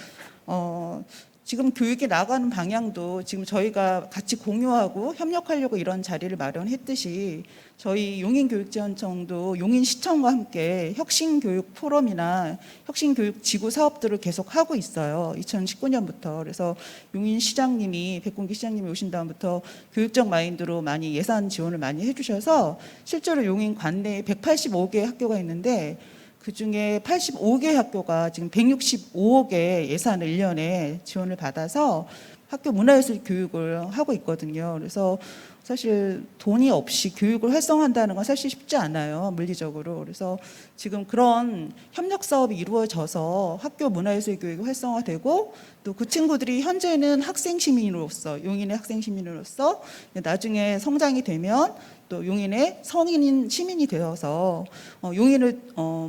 S7: 지금 교육이 나가는 방향도 지금 저희가 같이 공유하고 협력하려고 이런 자리를 마련했듯이 저희 용인교육지원청도 용인시청과 함께 혁신교육 포럼이나 혁신교육 지구 사업들을 계속 하고 있어요. 2019년부터. 그래서 용인시장님이 백군기 시장님이 오신 다음부터 교육적 마인드로 많이 예산 지원을 많이 해주셔서 실제로 용인 관내에 185개의 학교가 있는데 그중에 85개 학교가 지금 165억의 예산을 1년에 지원을 받아서 학교 문화예술 교육을 하고 있거든요. 그래서 사실 돈이 없이 교육을 활성화한다는 건 사실 쉽지 않아요. 물리적으로. 그래서 지금 그런 협력 사업이 이루어져서 학교 문화예술 교육이 활성화되고 또 그 친구들이 현재는 학생 시민으로서 용인의 학생 시민으로서 나중에 성장이 되면 또 용인의 성인인 시민이 되어서 용인을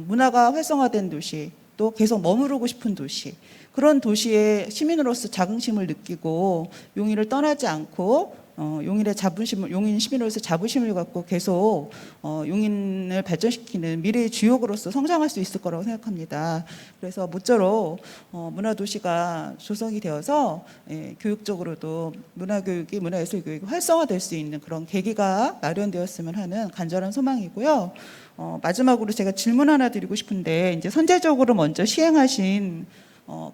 S7: 문화가 활성화된 도시 또 계속 머무르고 싶은 도시 그런 도시의 시민으로서 자긍심을 느끼고 용인을 떠나지 않고 용인의 자부심을 용인 시민으로서 자부심을 갖고 계속 용인을 발전시키는 미래의 주역으로서 성장할 수 있을 거라고 생각합니다. 그래서 모쪼록 문화도시가 조성이 되어서 교육적으로도 문화교육이 문화예술교육이 활성화될 수 있는 그런 계기가 마련되었으면 하는 간절한 소망이고요. 마지막으로 제가 질문 하나 드리고 싶은데 이제 선제적으로 먼저 시행하신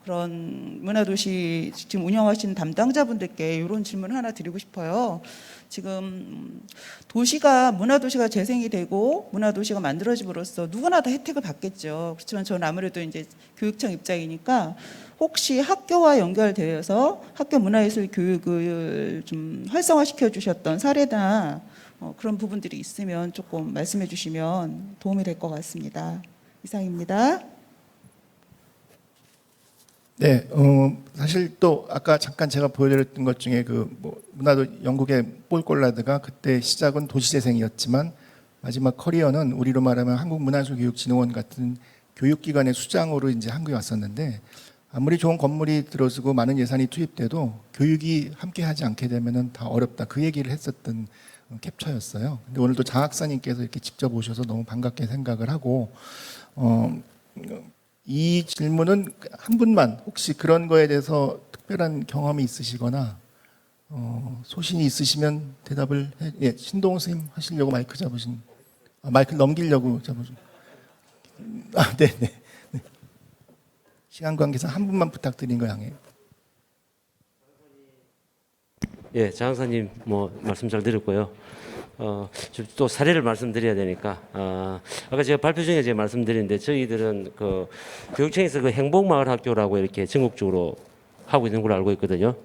S7: 그런 문화도시 지금 운영하시는 담당자분들께 이런 질문 하나 드리고 싶어요. 지금 문화도시가 재생이 되고 문화도시가 만들어짐으로써 누구나 다 혜택을 받겠죠. 그렇지만 저는 아무래도 이제 교육청 입장이니까 혹시 학교와 연결되어서 학교 문화예술 교육을 좀 활성화시켜 주셨던 사례나 그런 부분들이 있으면 조금 말씀해 주시면 도움이 될 것 같습니다. 이상입니다.
S2: 네, 사실 또 아까 잠깐 제가 보여드렸던 것 중에 문화도 영국의 폴골라드가 그때 시작은 도시재생이었지만 마지막 커리어는 우리로 말하면 한국문화예술교육진흥원 같은 교육기관의 수장으로 이제 한국에 왔었는데 아무리 좋은 건물이 들어서고 많은 예산이 투입돼도 교육이 함께하지 않게 되면은 다 어렵다 그 얘기를 했었던 캡처였어요. 근데 오늘도 장학사님께서 이렇게 직접 오셔서 너무 반갑게 생각을 하고 이 질문은 한 분만 혹시 그런 거에 대해서 특별한 경험이 있으시거나 소신이 있으시면 대답을 신동호 선생님 하시려고 마이크 잡으신 마이크 넘기려고 잡으신 네네 시간 관계상 한 분만 부탁드린 거 양해요.
S4: 예, 장학사님 말씀 잘 드렸고요. 또 사례를 말씀드려야 되니까 아까 제가 발표 중에 제가 말씀드렸는데 저희들은 그 교육청에서 그 행복마을학교라고 이렇게 전국적으로 하고 있는 걸로 알고 있거든요.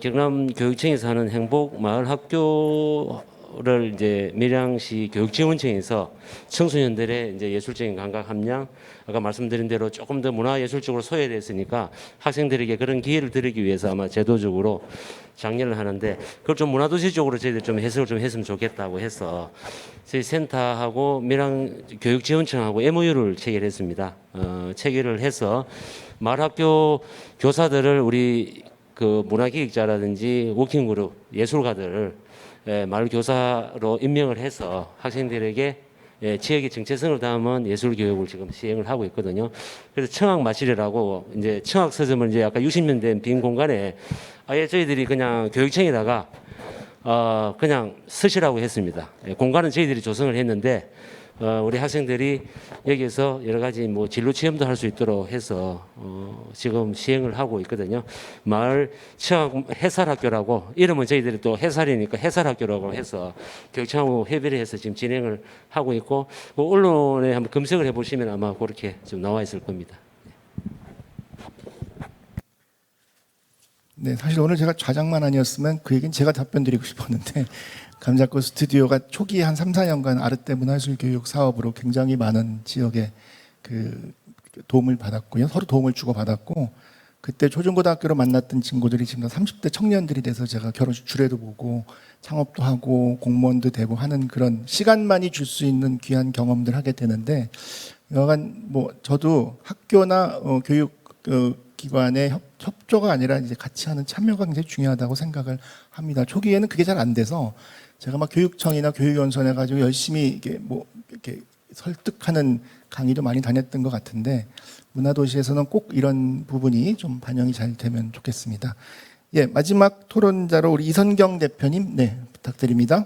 S4: 경남 교육청에서 하는 행복마을학교를 이제 밀양시 교육지원청에서 청소년들의 이제 예술적인 감각 함량 아까 말씀드린 대로 조금 더 문화예술적으로 소외됐으니까 학생들에게 그런 기회를 드리기 위해서 아마 제도적으로 장려를 하는데 그걸 좀 문화도시 쪽으로 저희들 좀 해석을 좀 했으면 좋겠다고 해서 저희 센터하고 밀양 교육지원청하고 MOU를 체결했습니다. 체결을 해서 마을학교 교사들을 우리 그 문화기획자라든지 워킹그룹 예술가들을 마을 교사로 임명을 해서 학생들에게 지역의 정체성을 담은 예술 교육을 지금 시행을 하고 있거든요. 그래서 청학 마실이라고 이제 청학 서점을 이제 아까 60년 된 빈 공간에 아예 저희들이 그냥 교육청에다가 그냥 쓰시라고 했습니다. 공간은 저희들이 조성을 했는데 우리 학생들이 여기서 여러 가지 뭐 진로 체험도 할 수 있도록 해서 지금 시행을 하고 있거든요. 마을 체험 해설학교라고, 이름은 저희들이 또 해설이니까 해설학교라고 해서 교육청하고 협의를 해서 지금 진행을 하고 있고, 뭐 언론에 한번 검색을 해보시면 아마 그렇게 좀 나와 있을 겁니다.
S2: 네, 사실 오늘 제가 좌장만 아니었으면 그 얘기는 제가 답변 드리고 싶었는데 감자꽃 스튜디오가 초기 한 3, 4년간 아르떼 문화예술 교육 사업으로 굉장히 많은 지역에 그 도움을 받았고요. 서로 도움을 주고 받았고, 그때 초중고등학교로 만났던 친구들이 지금 30대 청년들이 돼서 제가 결혼식 주례도 보고 창업도 하고 공무원도 되고 하는 그런 시간만이 줄 수 있는 귀한 경험들 하게 되는데, 여간 뭐 저도 학교나 교육 기관의 협조가 아니라 이제 같이 하는 참여가 굉장히 중요하다고 생각을 합니다. 초기에는 그게 잘 안 돼서 제가 막 교육청이나 교육연수원 해가지고 열심히 이렇게 설득하는 강의도 많이 다녔던 것 같은데, 문화도시에서는 꼭 이런 부분이 좀 반영이 잘 되면 좋겠습니다. 예, 마지막 토론자로 우리 이선경 대표님, 네, 부탁드립니다.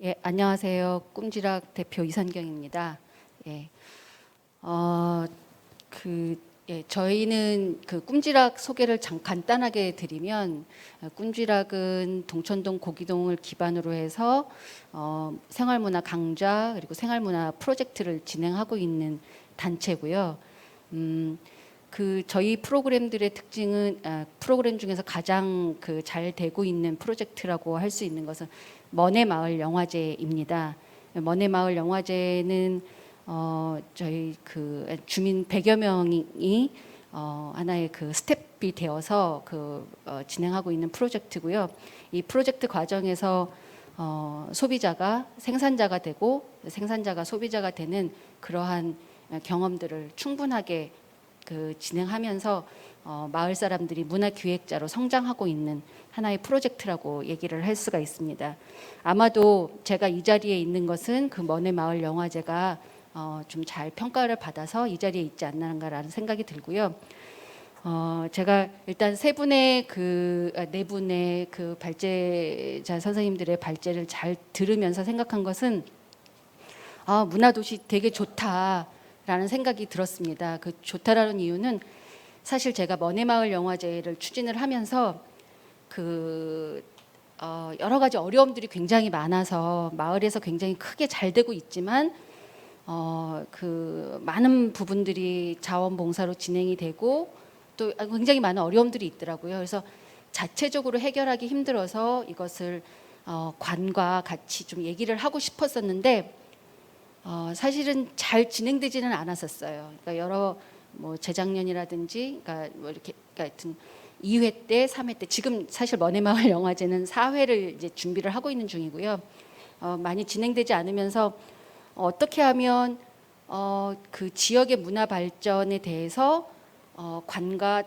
S8: 예, 안녕하세요. 꿈지락 대표 이선경입니다. 예, 저희는 그 꿈지락 소개를 간단하게 드리면, 꿈지락은 동천동 고기동을 기반으로 해서 생활문화 강좌 그리고 생활문화 프로젝트를 진행하고 있는 단체고요. 저희 프로그램들의 특징은 프로그램 중에서 가장 잘 되고 있는 프로젝트라고 할 수 있는 것은 먼의 마을 영화제입니다. 먼의 마을 영화제는 저희 주민 100여 명이 하나의 스텝이 되어서 진행하고 있는 프로젝트고요. 이 프로젝트 과정에서 소비자가 생산자가 되고 생산자가 소비자가 되는 그러한 경험들을 충분하게 진행하면서 마을 사람들이 문화 기획자로 성장하고 있는 하나의 프로젝트라고 얘기를 할 수가 있습니다. 아마도 제가 이 자리에 있는 것은 먼의 마을 영화제가 좀 잘 평가를 받아서 이 자리에 있지 않나라는 생각이 들고요. 제가 일단 네 분의 발제자 선생님들의 발제를 잘 들으면서 생각한 것은 문화도시 되게 좋다라는 생각이 들었습니다. 좋다라는 이유는 사실 제가 먼의 마을 영화제를 추진을 하면서 여러 가지 어려움들이 굉장히 많아서 마을에서 굉장히 크게 잘 되고 있지만 많은 부분들이 자원봉사로 진행이 되고 또 굉장히 많은 어려움들이 있더라고요. 그래서 자체적으로 해결하기 힘들어서 이것을 관과 같이 좀 얘기를 하고 싶었었는데 사실은 잘 진행되지는 않았었어요. 그러니까 여러 재작년이라든지 이렇게 하여튼 2회 때, 3회 때, 지금 사실 먼의 마을 영화제는 4회를 이제 준비를 하고 있는 중이고요. 많이 진행되지 않으면서 어떻게 하면 지역의 문화 발전에 대해서 관과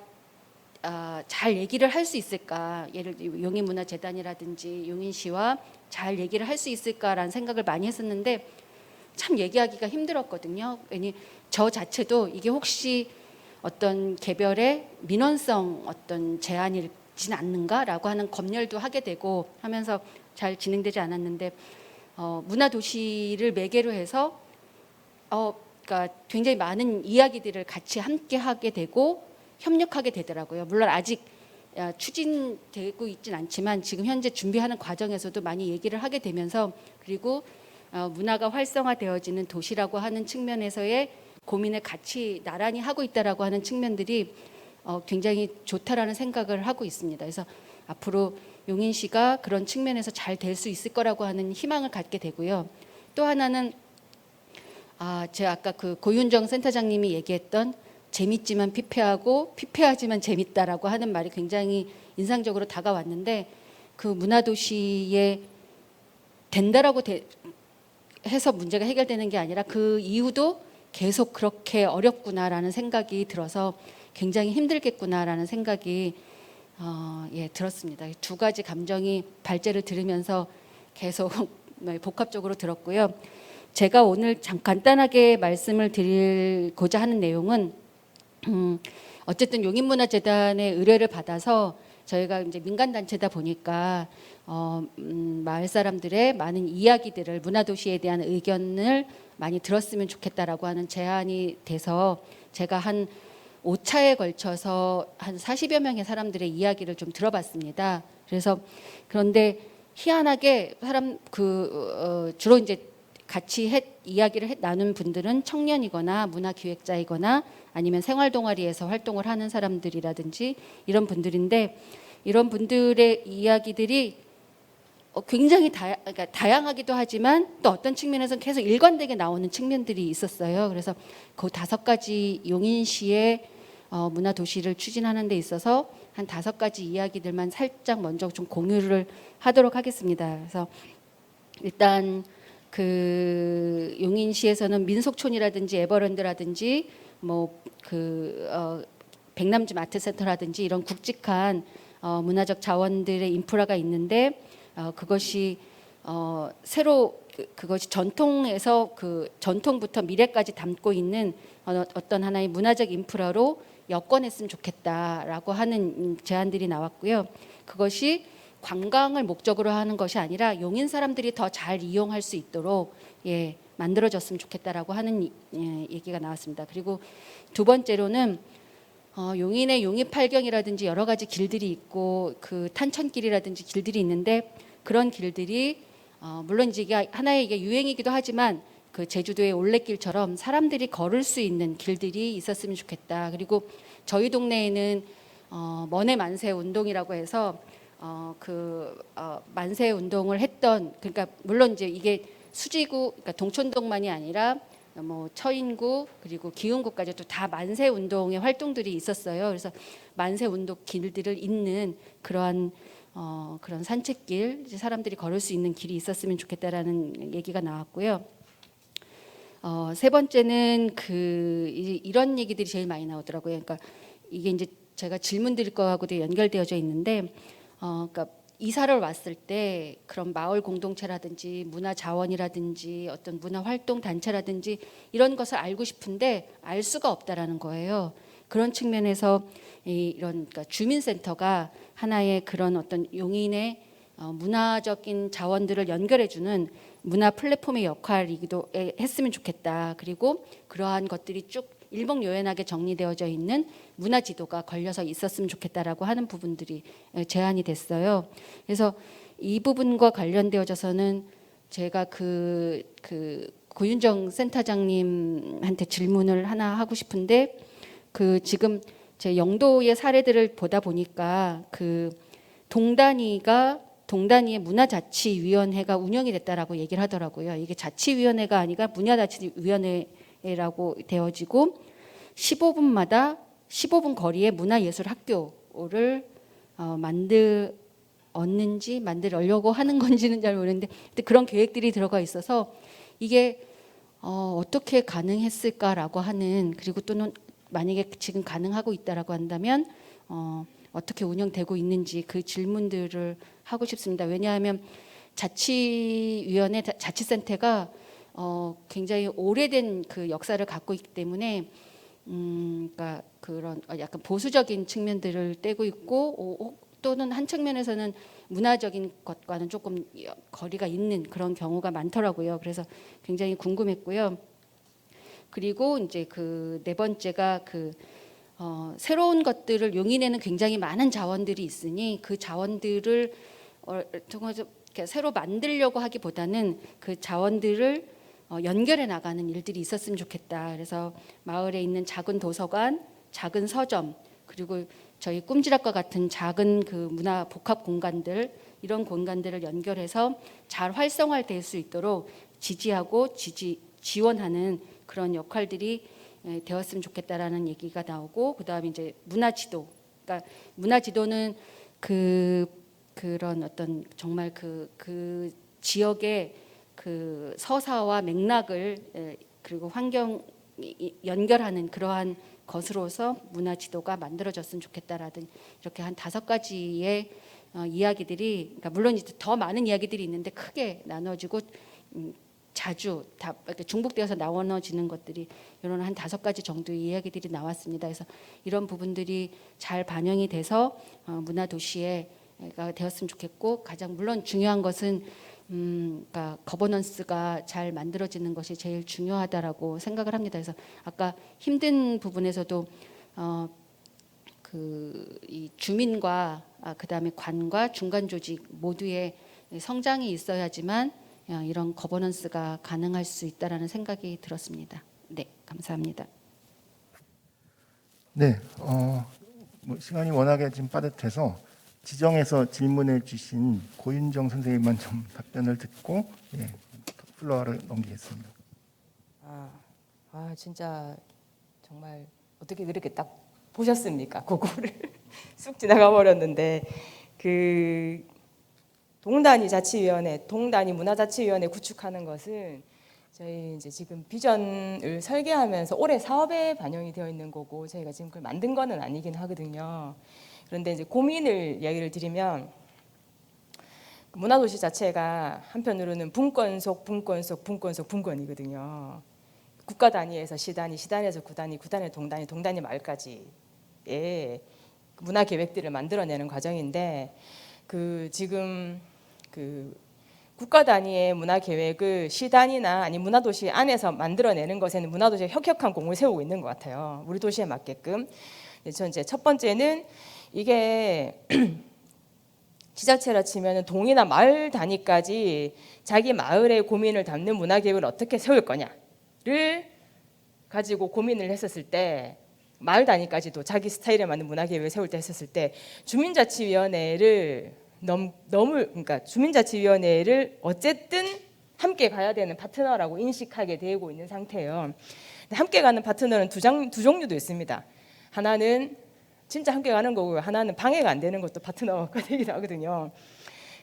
S8: 잘 얘기를 할 수 있을까? 예를 들어 용인문화재단이라든지 용인시와 잘 얘기를 할 수 있을까라는 생각을 많이 했었는데 참 얘기하기가 힘들었거든요. 왜냐하면 저 자체도 이게 혹시 어떤 개별의 민원성 어떤 제안이지는 않는가라고 하는 검열도 하게 되고 하면서 잘 진행되지 않았는데 문화도시를 매개로 해서 그러니까 굉장히 많은 이야기들을 같이 함께 하게 되고 협력하게 되더라고요. 물론 아직 추진되고 있진 않지만 지금 현재 준비하는 과정에서도 많이 얘기를 하게 되면서 그리고 문화가 활성화되어지는 도시라고 하는 측면에서의 고민을 같이 나란히 하고 있다라고 하는 측면들이 굉장히 좋다라는 생각을 하고 있습니다. 그래서 앞으로 용인시가 그런 측면에서 잘 될 수 있을 거라고 하는 희망을 갖게 되고요. 또 하나는 제가 아까 고윤정 센터장님이 얘기했던 재밌지만 피폐하고 피폐하지만 재밌다라고 하는 말이 굉장히 인상적으로 다가왔는데 문화도시에 된다라고 해서 문제가 해결되는 게 아니라 그 이후도 계속 그렇게 어렵구나라는 생각이 들어서 굉장히 힘들겠구나라는 생각이 들었습니다. 두 가지 감정이 발제를 들으면서 계속 복합적으로 들었고요. 제가 오늘 간단하게 말씀을 드리고자 하는 내용은 어쨌든 용인문화재단의 의뢰를 받아서 저희가 이제 민간 단체다 보니까 마을 사람들의 많은 이야기들을 문화도시에 대한 의견을 많이 들었으면 좋겠다라고 하는 제안이 돼서 제가 한 5차에 걸쳐서 한 40여 명의 사람들의 이야기를 좀 들어봤습니다. 그래서 그런데 희한하게 주로 이제 같이 이야기를 나눈 분들은 청년이거나 문화기획자이거나 아니면 생활동아리에서 활동을 하는 사람들이라든지 이런 분들인데, 이런 분들의 이야기들이 굉장히 그러니까 다양하기도 하지만 또 어떤 측면에서는 계속 일관되게 나오는 측면들이 있었어요. 그래서 그 5가지 용인시의 문화도시를 추진하는 데 있어서 한 5가지 이야기들만 살짝 먼저 좀 공유를 하도록 하겠습니다. 그래서 일단 그 용인시에서는 민속촌이라든지 에버랜드라든지 백남집 아트센터라든지 이런 굵직한 문화적 자원들의 인프라가 있는데, 그것이 새로 그것이 전통에서 전통부터 미래까지 담고 있는 어떤 하나의 문화적 인프라로 엮어냈으면 좋겠다라고 하는 제안들이 나왔고요. 그것이 관광을 목적으로 하는 것이 아니라 용인 사람들이 더 잘 이용할 수 있도록 만들어졌으면 좋겠다라고 하는 얘기가 나왔습니다. 그리고 두 번째로는 용인의 용인팔경이라든지 여러 가지 길들이 있고 그 탄천길이라든지 길들이 있는데, 그런 길들이 물론 이게 하나의 이게 유행이기도 하지만 그 제주도의 올레길처럼 사람들이 걸을 수 있는 길들이 있었으면 좋겠다. 그리고 저희 동네에는 먼의 만세 운동이라고 해서 만세 운동을 했던, 그러니까 물론 이제 이게 수지구, 그러니까 동촌동만이 아니라 처인구 그리고 기흥구까지도 다 만세 운동의 활동들이 있었어요. 그래서 만세 운동 길들을 잇는 그런 산책길, 사람들이 걸을 수 있는 길이 있었으면 좋겠다라는 얘기가 나왔고요. 세 번째는 이런 얘기들이 제일 많이 나오더라고요. 그러니까 이게 이제 제가 질문 드릴 거하고도 연결되어져 있는데, 그러니까 이사를 왔을 때 그런 마을 공동체라든지 문화 자원이라든지 어떤 문화 활동 단체라든지 이런 것을 알고 싶은데 알 수가 없다라는 거예요. 그런 측면에서 그러니까 주민센터가 하나의 그런 어떤 용인의 문화적인 자원들을 연결해주는 문화 플랫폼의 역할이기도 했으면 좋겠다. 그리고 그러한 것들이 쭉 일목요연하게 정리되어져 있는 문화 지도가 걸려서 있었으면 좋겠다라고 하는 부분들이 제안이 됐어요. 그래서 이 부분과 관련되어져서는 제가 고윤정 센터장님한테 질문을 하나 하고 싶은데, 지금 제 영도의 사례들을 보다 보니까 동단위의 문화자치위원회가 운영이 됐다라고 얘기를 하더라고요. 이게 자치위원회가 아니라 문화자치위원회라고 되어지고 15분 거리에 문화예술학교를 만들려고 하는 건지는 잘 모르겠는데, 근데 그런 계획들이 들어가 있어서 이게 어떻게 가능했을까라고 하는, 그리고 또는 만약에 지금 가능하고 있다라고 한다면 어떻게 운영되고 있는지 그 질문들을 하고 싶습니다. 왜냐하면 자치위원회, 자치센터가 굉장히 오래된 그 역사를 갖고 있기 때문에 그러니까 그런 약간 보수적인 측면들을 떼고 있고, 또는 한 측면에서는 문화적인 것과는 조금 거리가 있는 그런 경우가 많더라고요. 그래서 굉장히 궁금했고요. 그리고 이제 네 번째가 새로운 것들을, 용인에는 굉장히 많은 자원들이 있으니 그 자원들을 통해서 새로 만들려고 하기보다는 그 자원들을 연결해 나가는 일들이 있었으면 좋겠다. 그래서 마을에 있는 작은 도서관, 작은 서점, 그리고 저희 꿈지락과 같은 작은 문화 복합 공간들, 이런 공간들을 연결해서 잘 활성화될 수 있도록 지지하고 지원하는 그런 역할들이 되었으면 좋겠다라는 얘기가 나오고, 그다음에 이제 문화지도. 그러니까 문화지도는 그런 어떤 정말 그 지역의 그 서사와 맥락을 그리고 환경 연결하는 그러한 것으로서 문화지도가 만들어졌으면 좋겠다라든, 이렇게 한 5가지의 이야기들이, 그러니까 물론 이제 더 많은 이야기들이 있는데 크게 나눠지고 자주 다 이렇게 중복되어서 나눠지는 것들이 이런 한 5가지 정도의 이야기들이 나왔습니다. 그래서 이런 부분들이 잘 반영이 돼서 문화도시가 되었으면 좋겠고, 가장 물론 중요한 것은 그러니까 거버넌스가 잘 만들어지는 것이 제일 중요하다라고 생각을 합니다. 그래서 아까 힘든 부분에서도 이 주민과 그다음에 관과 중간 조직 모두의 성장이 있어야지만 이런 거버넌스가 가능할 수 있다라는 생각이 들었습니다. 네, 감사합니다.
S2: 네, 뭐 시간이 워낙에 지금 빠듯해서 지정해서 질문해 주신 고윤정 선생님만 좀 답변을 듣고 플로어를 넘기겠습니다.
S5: 진짜 정말 어떻게 그렇게 딱 보셨습니까? 그거를 쑥 지나가 버렸는데 동단위 자치위원회, 동단위 문화자치위원회 구축하는 것은 저희 이제 지금 비전을 설계하면서 올해 사업에 반영이 되어 있는 거고, 저희가 지금 그걸 만든 거는 아니긴 하거든요. 그런데 이제 고민을 이야기를 드리면, 문화도시 자체가 한편으로는 분권 속 분권 속 분권 속 분권이거든요. 국가 단위에서 시단위, 시단위에서 구단위, 구단위 동단위, 동단위 말까지의 문화 계획들을 만들어내는 과정인데, 지금 국가 단위의 문화 계획을 시단위나 아니 문화도시 안에서 만들어내는 것에는 문화도시가 혁혁한 공을 세우고 있는 것 같아요. 우리 도시에 맞게끔. 저는 이제 첫 번째는 이게 지자체라 치면 동이나 마을 단위까지 자기 마을의 고민을 담는 문화 계획을 어떻게 세울 거냐를 가지고 고민을 했었을 때, 마을 단위까지도 자기 스타일에 맞는 문화 계획을 세울 때 했었을 때, 주민자치위원회를 그러니까 주민자치위원회를 어쨌든 함께 가야 되는 파트너라고 인식하게 되고 있는 상태예요. 함께 가는 파트너는 두 종류도 있습니다. 하나는 진짜 함께 가는 거고요. 하나는 방해가 안 되는 것도 파트너가 되기도 하거든요.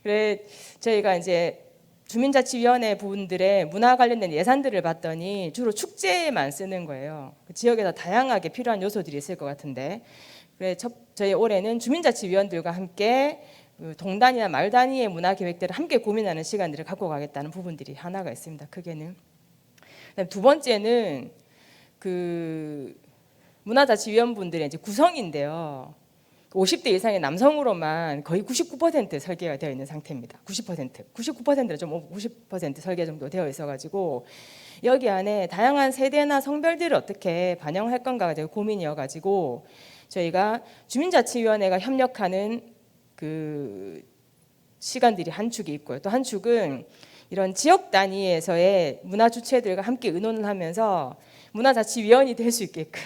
S5: 그래 저희가 이제 주민자치위원회 부분들의 문화 관련된 예산들을 봤더니 주로 축제에만 쓰는 거예요. 그 지역에서 다양하게 필요한 요소들이 있을 것 같은데, 그래 저희 올해는 주민자치위원들과 함께 동단위나 말 단위의 문화 계획들을 함께 고민하는 시간들을 갖고 가겠다는 부분들이 하나가 있습니다. 크게는. 두 번째는 문화자치위원분들의 이제 구성인데요. 50대 이상의 남성으로만 거의 99% 설계가 되어 있는 상태입니다. 99%는 좀 90% 설계 정도 되어 있어가지고, 여기 안에 다양한 세대나 성별들을 어떻게 반영할 건가가 되게 고민이어가지고, 저희가 주민자치위원회가 협력하는 시간들이 한 축이 있고요. 또 한 축은 이런 지역 단위에서의 문화 주체들과 함께 의논을 하면서 문화자치위원이 될 수 있게끔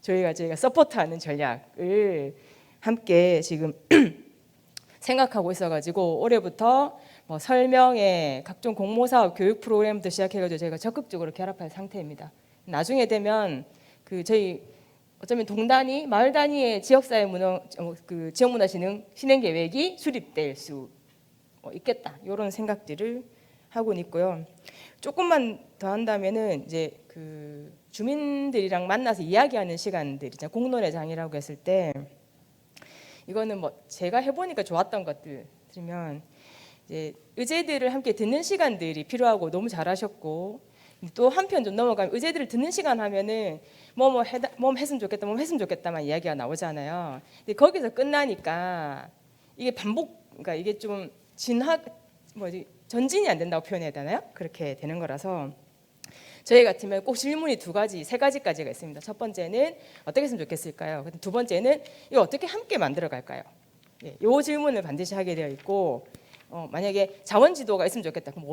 S5: 저희가 서포트하는 전략을 함께 지금 생각하고 있어가지고, 올해부터 뭐 설명회, 각종 공모사업, 교육 프로그램부터 시작해가지고 저희가 적극적으로 결합할 상태입니다. 나중에 되면 저희 어쩌면 동단위, 마을 단위의 지역사회 지역 문화 진행 계획이 수립될 수 있겠다, 이런 생각들을 하고 있고요. 조금만 더 한다면은 이제 주민들이랑 만나서 이야기하는 시간들이죠. 공론회장이라고 했을 때, 이거는 뭐 제가 해보니까 좋았던 것들 드리면, 이제 의제들을 함께 듣는 시간들이 필요하고 너무 잘하셨고, 또 한편 좀 넘어가면 의제들을 듣는 시간 하면은 뭐 했으면 좋겠다만 이야기가 나오잖아요. 근데 거기서 끝나니까 이게 그러니까 이게 좀 전진이 안 된다고 표현해야 되나요? 그렇게 되는 거라서 저희 같으면 꼭 질문이 2가지, 3가지까지가 있습니다. 첫 번째는 어떻게 했으면 좋겠을까요? 두 번째는 이거 어떻게 함께 만들어 갈까요? 이 질문을 반드시 하게 되어 있고, 만약에 자원지도가 있으면 좋겠다. 그럼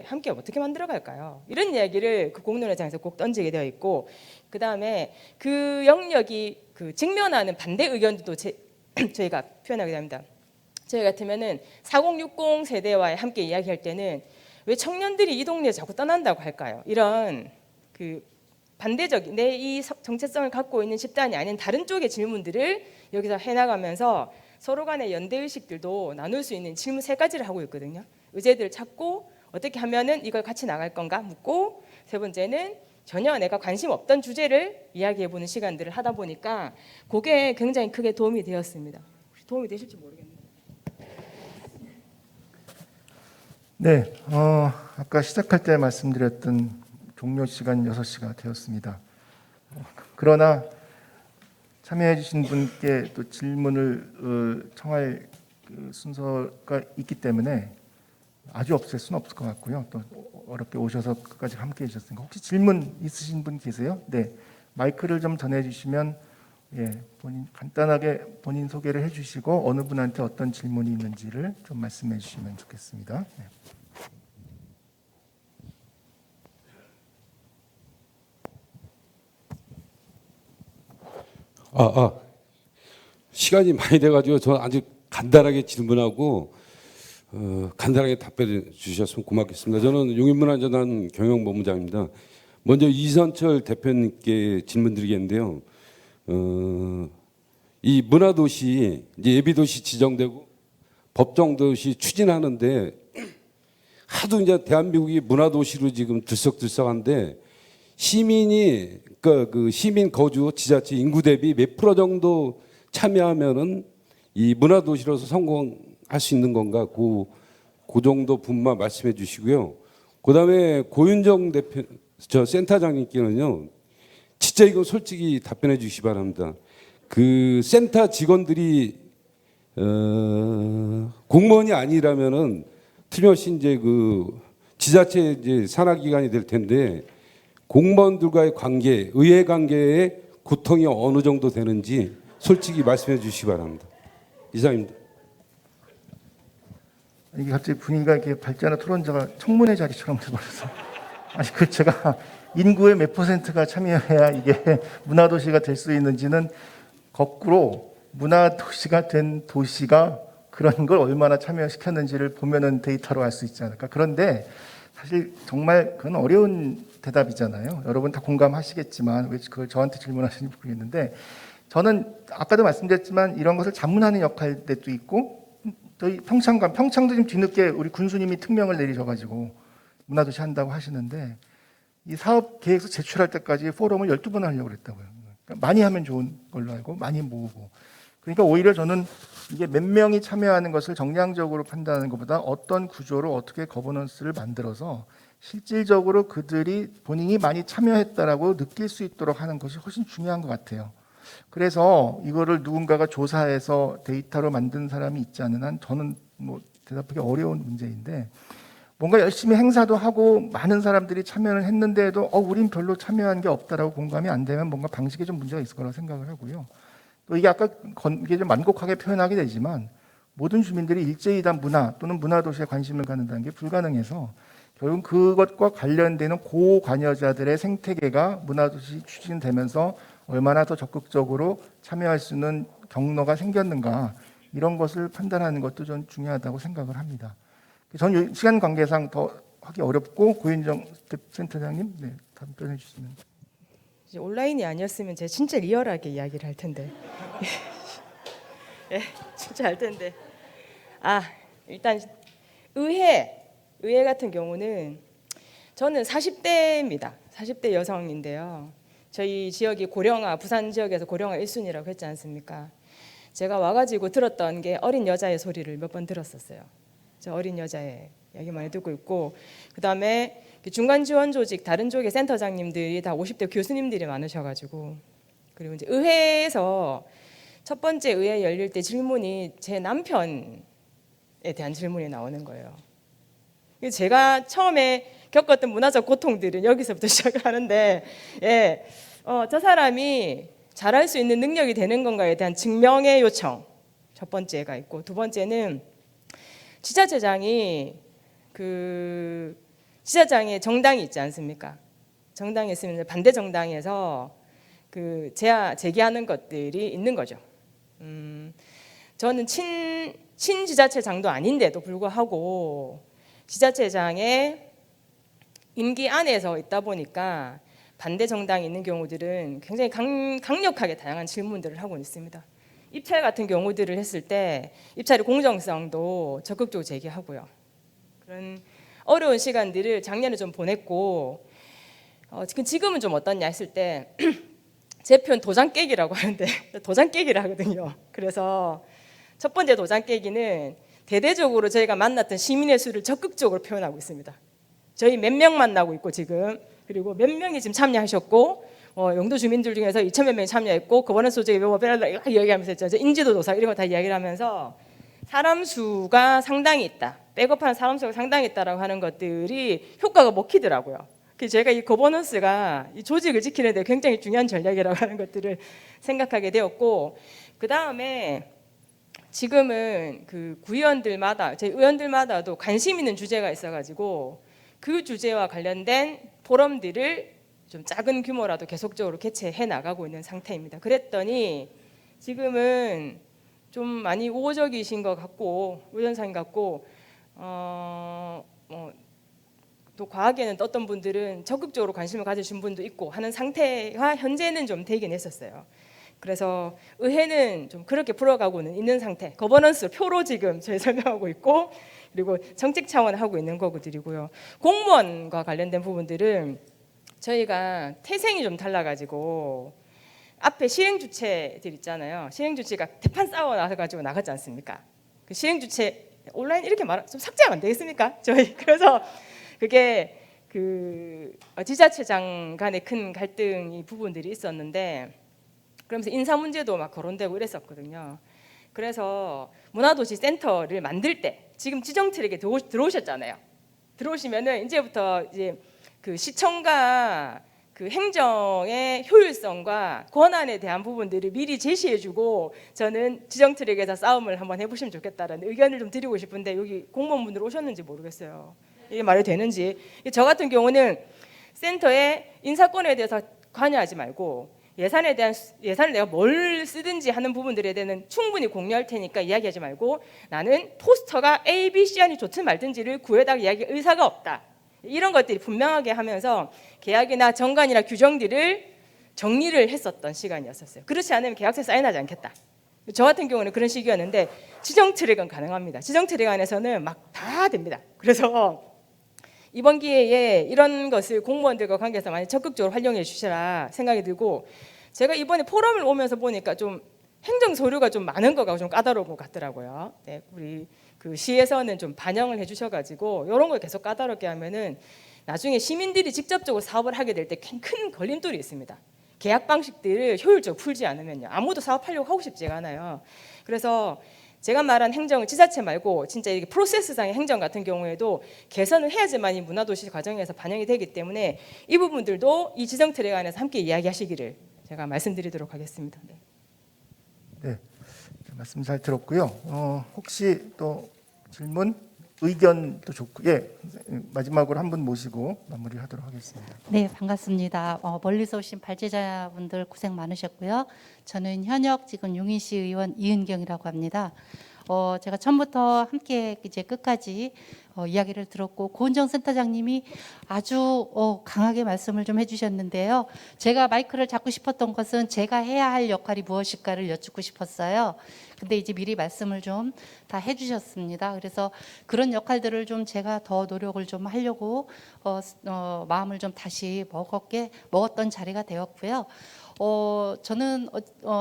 S5: 함께 어떻게 만들어 갈까요? 이런 이야기를 공론회장에서 꼭 던지게 되어 있고, 그 다음에 그 영역이 직면하는 반대 의견도 저희가 표현하게 됩니다. 저희 같으면은 4060 세대와 함께 이야기할 때는 왜 청년들이 이 동네에 자꾸 떠난다고 할까요? 이런 반대적인 내 이 정체성을 갖고 있는 집단이 아닌 다른 쪽의 질문들을 여기서 해나가면서 서로 간의 연대의식들도 나눌 수 있는 질문 3가지를 하고 있거든요. 의제들을 찾고 어떻게 하면은 이걸 같이 나갈 건가 묻고, 세 번째는 전혀 내가 관심 없던 주제를 이야기해보는 시간들을 하다 보니까 그게 굉장히 크게 도움이 되었습니다. 혹시 도움이 되실지 모르겠네요.
S2: 네, 아까 시작할 때 말씀드렸던 종료 시간 6시가 되었습니다. 그러나 참여해 주신 분께 또 질문을 청할 그 순서가 있기 때문에 아주 없앨 수는 없을 것 같고요. 또 어렵게 오셔서 끝까지 함께해 주셨으니까 혹시 질문 있으신 분 계세요? 네, 마이크를 좀 전해주시면 간단하게 본인 소개를 해주시고 어느 분한테 어떤 질문이 있는지를 좀 말씀해 주시면 좋겠습니다. 네.
S9: 시간이 많이 돼가지고 저는 아주 간단하게 질문하고 간단하게 답변해 주셨으면 고맙겠습니다. 저는 용인문화재단 경영본부장입니다. 먼저 이선철 대표님께 질문드리겠는데요. 이 문화도시 이제 예비도시 지정되고 법정도시 추진하는데 하도 이제 대한민국이 문화도시로 지금 들썩들썩한데 시민이 그 시민 거주 지자체 인구 대비 몇 프로 정도 참여하면은 이 문화도시로서 성공할 수 있는 건가 그 정도 분만 말씀해 주시고요. 그다음에 고윤정 대표 센터장님께는요. 진짜 이거 솔직히 답변해 주시기 바랍니다. 그 센터 직원들이 공무원이 아니라면은 틀림없이 이제 그 지자체 이제 산하기관이 될 텐데 공무원들과의 관계, 의회 관계의 고통이 어느 정도 되는지 솔직히 말씀해 주시기 바랍니다. 이상입니다.
S2: 이게 갑자기 분위기가 이렇게 발전한 토론자가 청문회 자리처럼 돼버려서 그 제가 인구의 몇 %가 참여해야 이게 문화도시가 될 수 있는지는 거꾸로 문화도시가 된 도시가 그런 걸 얼마나 참여시켰는지를 보면은 데이터로 알 수 있지 않을까. 그런데 사실 정말 그건 어려운 대답이잖아요. 여러분 다 공감하시겠지만 왜 그걸 저한테 질문하시는지 모르겠는데 저는 아까도 말씀드렸지만 이런 것을 자문하는 역할도 있고 또 평창도 지금 뒤늦게 우리 군수님이 특명을 내리셔가지고 문화도시 한다고 하시는데 이 사업 계획서 제출할 때까지 포럼을 12번 하려고 그랬다고요. 그러니까 많이 하면 좋은 걸로 알고 많이 모으고. 그러니까 오히려 저는 이게 몇 명이 참여하는 것을 정량적으로 판단하는 것보다 어떤 구조로 어떻게 거버넌스를 만들어서 실질적으로 그들이 본인이 많이 참여했다라고 느낄 수 있도록 하는 것이 훨씬 중요한 것 같아요. 그래서 이거를 누군가가 조사해서 데이터로 만든 사람이 있지 않은 한 저는 뭐 대답하기 어려운 문제인데 뭔가 열심히 행사도 하고 많은 사람들이 참여를 했는데도 우린 별로 참여한 게 없다라고 공감이 안 되면 뭔가 방식에 좀 문제가 있을 거라고 생각을 하고요. 또 이게 아까 이게 좀 만곡하게 표현하게 되지만 모든 주민들이 일제히 다 문화 또는 문화도시에 관심을 갖는다는 게 불가능해서 결국 그것과 관련되는 고관여자들의 생태계가 문화도시 추진되면서 얼마나 더 적극적으로 참여할 수 있는 경로가 생겼는가 이런 것을 판단하는 것도 전 중요하다고 생각을 합니다. 저는 시간 관계상 더 하기 어렵고 고윤정 센터장님 답변해 주시면.
S5: 이제 온라인이 아니었으면 제가 진짜 리얼하게 이야기를 할 텐데. 예, 진짜 할 텐데. 일단 의회 같은 경우는 저는 40대입니다. 40대 여성인데요. 저희 지역이 고령화, 부산 지역에서 고령화 1순위라고 했지 않습니까? 제가 와가지고 들었던 게 어린 여자의 소리를 몇 번 들었었어요. 저 어린 여자의 이야기 많이 듣고 있고, 그다음에 중간 지원 조직 다른 쪽의 센터장님들이 다 50대 교수님들이 많으셔가지고, 그리고 이제 의회에서 첫 번째 의회 열릴 때 질문이 제 남편에 대한 질문이 나오는 거예요. 제가 처음에 겪었던 문화적 고통들은 여기서부터 시작을 하는데, 저 사람이 잘할 수 있는 능력이 되는 건가에 대한 증명의 요청 첫 번째가 있고, 두 번째는 지자체장이 지자장에 정당이 있지 않습니까? 정당이 있으면 반대 정당에서 제기하는 것들이 있는 거죠. 저는 친지자체장도 아닌데도 불구하고 지자체장의 임기 안에서 있다 보니까 반대 정당이 있는 경우들은 굉장히 강력하게 다양한 질문들을 하고 있습니다. 입찰 같은 경우들을 했을 때 입찰의 공정성도 적극적으로 제기하고요. 그런 어려운 시간들을 작년에 좀 보냈고, 지금은 좀 어떠냐 했을 때 제 표현 도장 깨기라고 하는데 도장 깨기를 하거든요. 그래서 첫 번째 도장 깨기는 대대적으로 저희가 만났던 시민의 수를 적극적으로 표현하고 있습니다. 저희 몇 명 만나고 있고 지금, 그리고 몇 명이 지금 참여하셨고, 영도 주민들 중에서 2,000몇 명이 참여했고, 거버넌스 조직의 묘모베랄라 이야기하면서 했죠. 인지도 조사 이런 거 다 이야기를 하면서 사람 수가 상당히 있다, 백업하는 사람 수가 상당히 있다라고 하는 것들이 효과가 먹히더라고요. 그래서 제가 이 거버넌스가 이 조직을 지키는 데 굉장히 중요한 전략이라고 하는 것들을 생각하게 되었고, 그 다음에 지금은 그 구의원들마다, 저희 의원들마다도 관심 있는 주제가 있어가지고 그 주제와 관련된 포럼들을 좀 작은 규모라도 계속적으로 개최해 나가고 있는 상태입니다. 그랬더니 지금은 좀 많이 우호적이신 것 같고, 우연상인 것 같고, 또 과학에는 어떤 분들은 적극적으로 관심을 가지신 분도 있고 하는 상태가 현재는 좀 되긴 했었어요. 그래서 의회는 좀 그렇게 풀어가고는 있는 상태, 거버넌스 표로 지금 저희 설명하고 있고, 그리고 정책 차원 하고 있는 거고들이고요. 공무원과 관련된 부분들은 저희가 태생이 좀 달라가지고 앞에 시행주체들 있잖아요. 시행주체가 대판 싸워 나서가지고 나갔지 않습니까? 그 시행주체 온라인 이렇게 좀 삭제하면 안 되겠습니까? 저희 그래서 그게 그 지자체장 간의 큰 갈등이 부분들이 있었는데, 그러면서 인사 문제도 막 거론되고 이랬었거든요. 그래서 문화도시 센터를 만들 때 지금 지정 트랙에 들어오셨잖아요. 들어오시면은 이제부터 이제 그 시청과 그 행정의 효율성과 권한에 대한 부분들을 미리 제시해주고, 저는 지정 트랙에서 싸움을 한번 해보시면 좋겠다라는 의견을 좀 드리고 싶은데, 여기 공무원분들 오셨는지 모르겠어요. 이게 말이 되는지. 저 같은 경우는 센터의 인사권에 대해서 관여하지 말고, 예산을 내가 뭘 쓰든지 하는 부분들에 대해서는 충분히 공유할 테니까 이야기하지 말고, 나는 포스터가 A, B, C 안이 좋든 말든지를 구에다가 이야기할 의사가 없다, 이런 것들이 분명하게 하면서 계약이나 정관이나 규정들을 정리를 했었던 시간이었어요. 그렇지 않으면 계약서에 사인하지 않겠다. 저 같은 경우는 그런 식이었는데, 지정 트랙은 가능합니다. 지정 트랙 안에서는 막 다 됩니다. 그래서 이번 기회에 이런 것을 공무원들과 관계에서 많이 적극적으로 활용해 주시라 생각이 들고, 제가 이번에 포럼을 오면서 보니까 좀 행정 서류가 좀 많은 것 같고 좀 까다로운 것 같더라고요. 네, 우리 그 시에서는 좀 반영을 해주셔가지고 이런 걸 계속 까다롭게 하면은 나중에 시민들이 직접적으로 사업을 하게 될 때 큰 걸림돌이 있습니다. 계약 방식들을 효율적으로 풀지 않으면요, 아무도 사업하려고 하고 싶지가 않아요. 그래서 제가 말한 행정은 지자체 말고 진짜 이렇게 프로세스상의 행정 같은 경우에도 개선을 해야지만 이 문화도시 과정에서 반영이 되기 때문에 이 부분들도 이 지정 트랙 안에서 함께 이야기하시기를 제가 말씀드리도록 하겠습니다.
S2: 네, 말씀 잘 들었고요. 혹시 또 질문, 의견도 좋고, 마지막으로 한 분 모시고 마무리하도록 하겠습니다.
S10: 네, 반갑습니다. 멀리서 오신 발제자분들 고생 많으셨고요. 저는 현역 지금 용인시 의원 이은경이라고 합니다. 제가 처음부터 함께 이제 끝까지 이야기를 들었고, 고은정 센터장님이 아주 강하게 말씀을 좀 해주셨는데요. 제가 마이크를 잡고 싶었던 것은 제가 해야 할 역할이 무엇일까를 여쭙고 싶었어요. 근데 이제 미리 말씀을 좀 다 해주셨습니다. 그래서 그런 역할들을 좀 제가 더 노력을 좀 하려고 마음을 좀 다시 먹었던 자리가 되었고요. 저는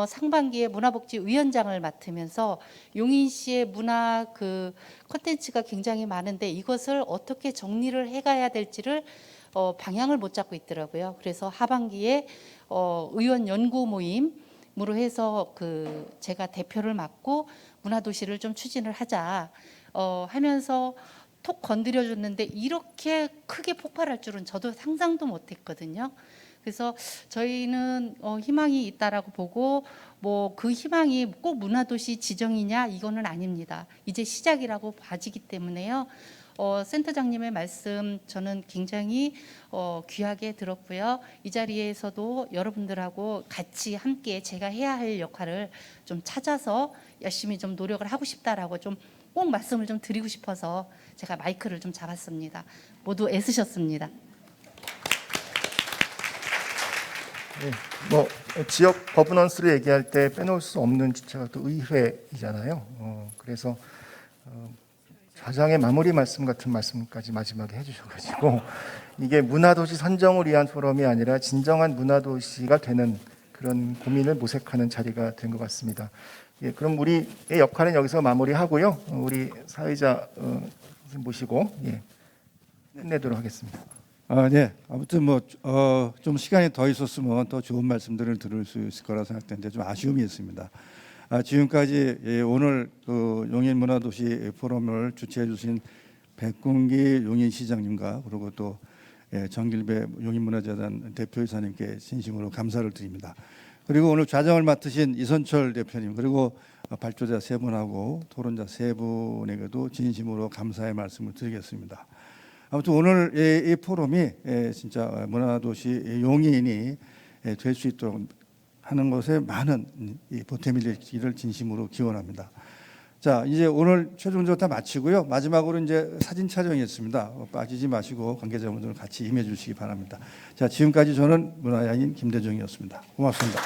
S10: 상반기에 문화복지위원장을 맡으면서 용인시의 문화 그 콘텐츠가 굉장히 많은데 이것을 어떻게 정리를 해가야 될지를 방향을 못 잡고 있더라고요. 그래서 하반기에 의원 연구 모임으로 해서 제가 대표를 맡고 문화도시를 좀 추진을 하자 하면서 톡 건드려줬는데, 이렇게 크게 폭발할 줄은 저도 상상도 못했거든요. 그래서 저희는 희망이 있다라고 보고, 뭐 그 희망이 꼭 문화도시 지정이냐 이거는 아닙니다. 이제 시작이라고 봐지기 때문에요. 센터장님의 말씀 저는 굉장히 귀하게 들었고요. 이 자리에서도 여러분들하고 같이 함께 제가 해야 할 역할을 좀 찾아서 열심히 좀 노력을 하고 싶다라고 좀 꼭 말씀을 좀 드리고 싶어서 제가 마이크를 좀 잡았습니다. 모두 애쓰셨습니다.
S2: 네, 뭐 지역 거버넌스를 얘기할 때 빼놓을 수 없는 주체가 또 의회이잖아요. 그래서 좌장의 마무리 말씀 같은 말씀까지 마지막에 해주셔가지고, 이게 문화도시 선정을 위한 포럼이 아니라 진정한 문화도시가 되는 그런 고민을 모색하는 자리가 된 것 같습니다. 예, 그럼 우리의 역할은 여기서 마무리하고요. 우리 사회자 선생님 모시고 예, 끝내도록 하겠습니다.
S1: 네. 아무튼 좀 시간이 더 있었으면 더 좋은 말씀들을 들을 수 있을 거라 생각되는데 좀 아쉬움이 있습니다. 지금까지 오늘 그 용인문화도시 포럼을 주최해 주신 백군기 용인시장님과 그리고 또 정길배 용인문화재단 대표이사님께 진심으로 감사를 드립니다. 그리고 오늘 좌정을 맡으신 이선철 대표님 그리고 발표자 세 분하고 토론자 세 분에게도 진심으로 감사의 말씀을 드리겠습니다. 아무튼 오늘 이 포럼이 진짜 문화도시 용인이 될 수 있도록 하는 것에 많은 보탬이 되기를 진심으로 기원합니다. 자, 이제 오늘 최종적으로 다 마치고요. 마지막으로 이제 사진 촬영이 있습니다. 빠지지 마시고 관계자분들 같이 임해 주시기 바랍니다. 자, 지금까지 저는 문화야인 김대중이었습니다. 고맙습니다.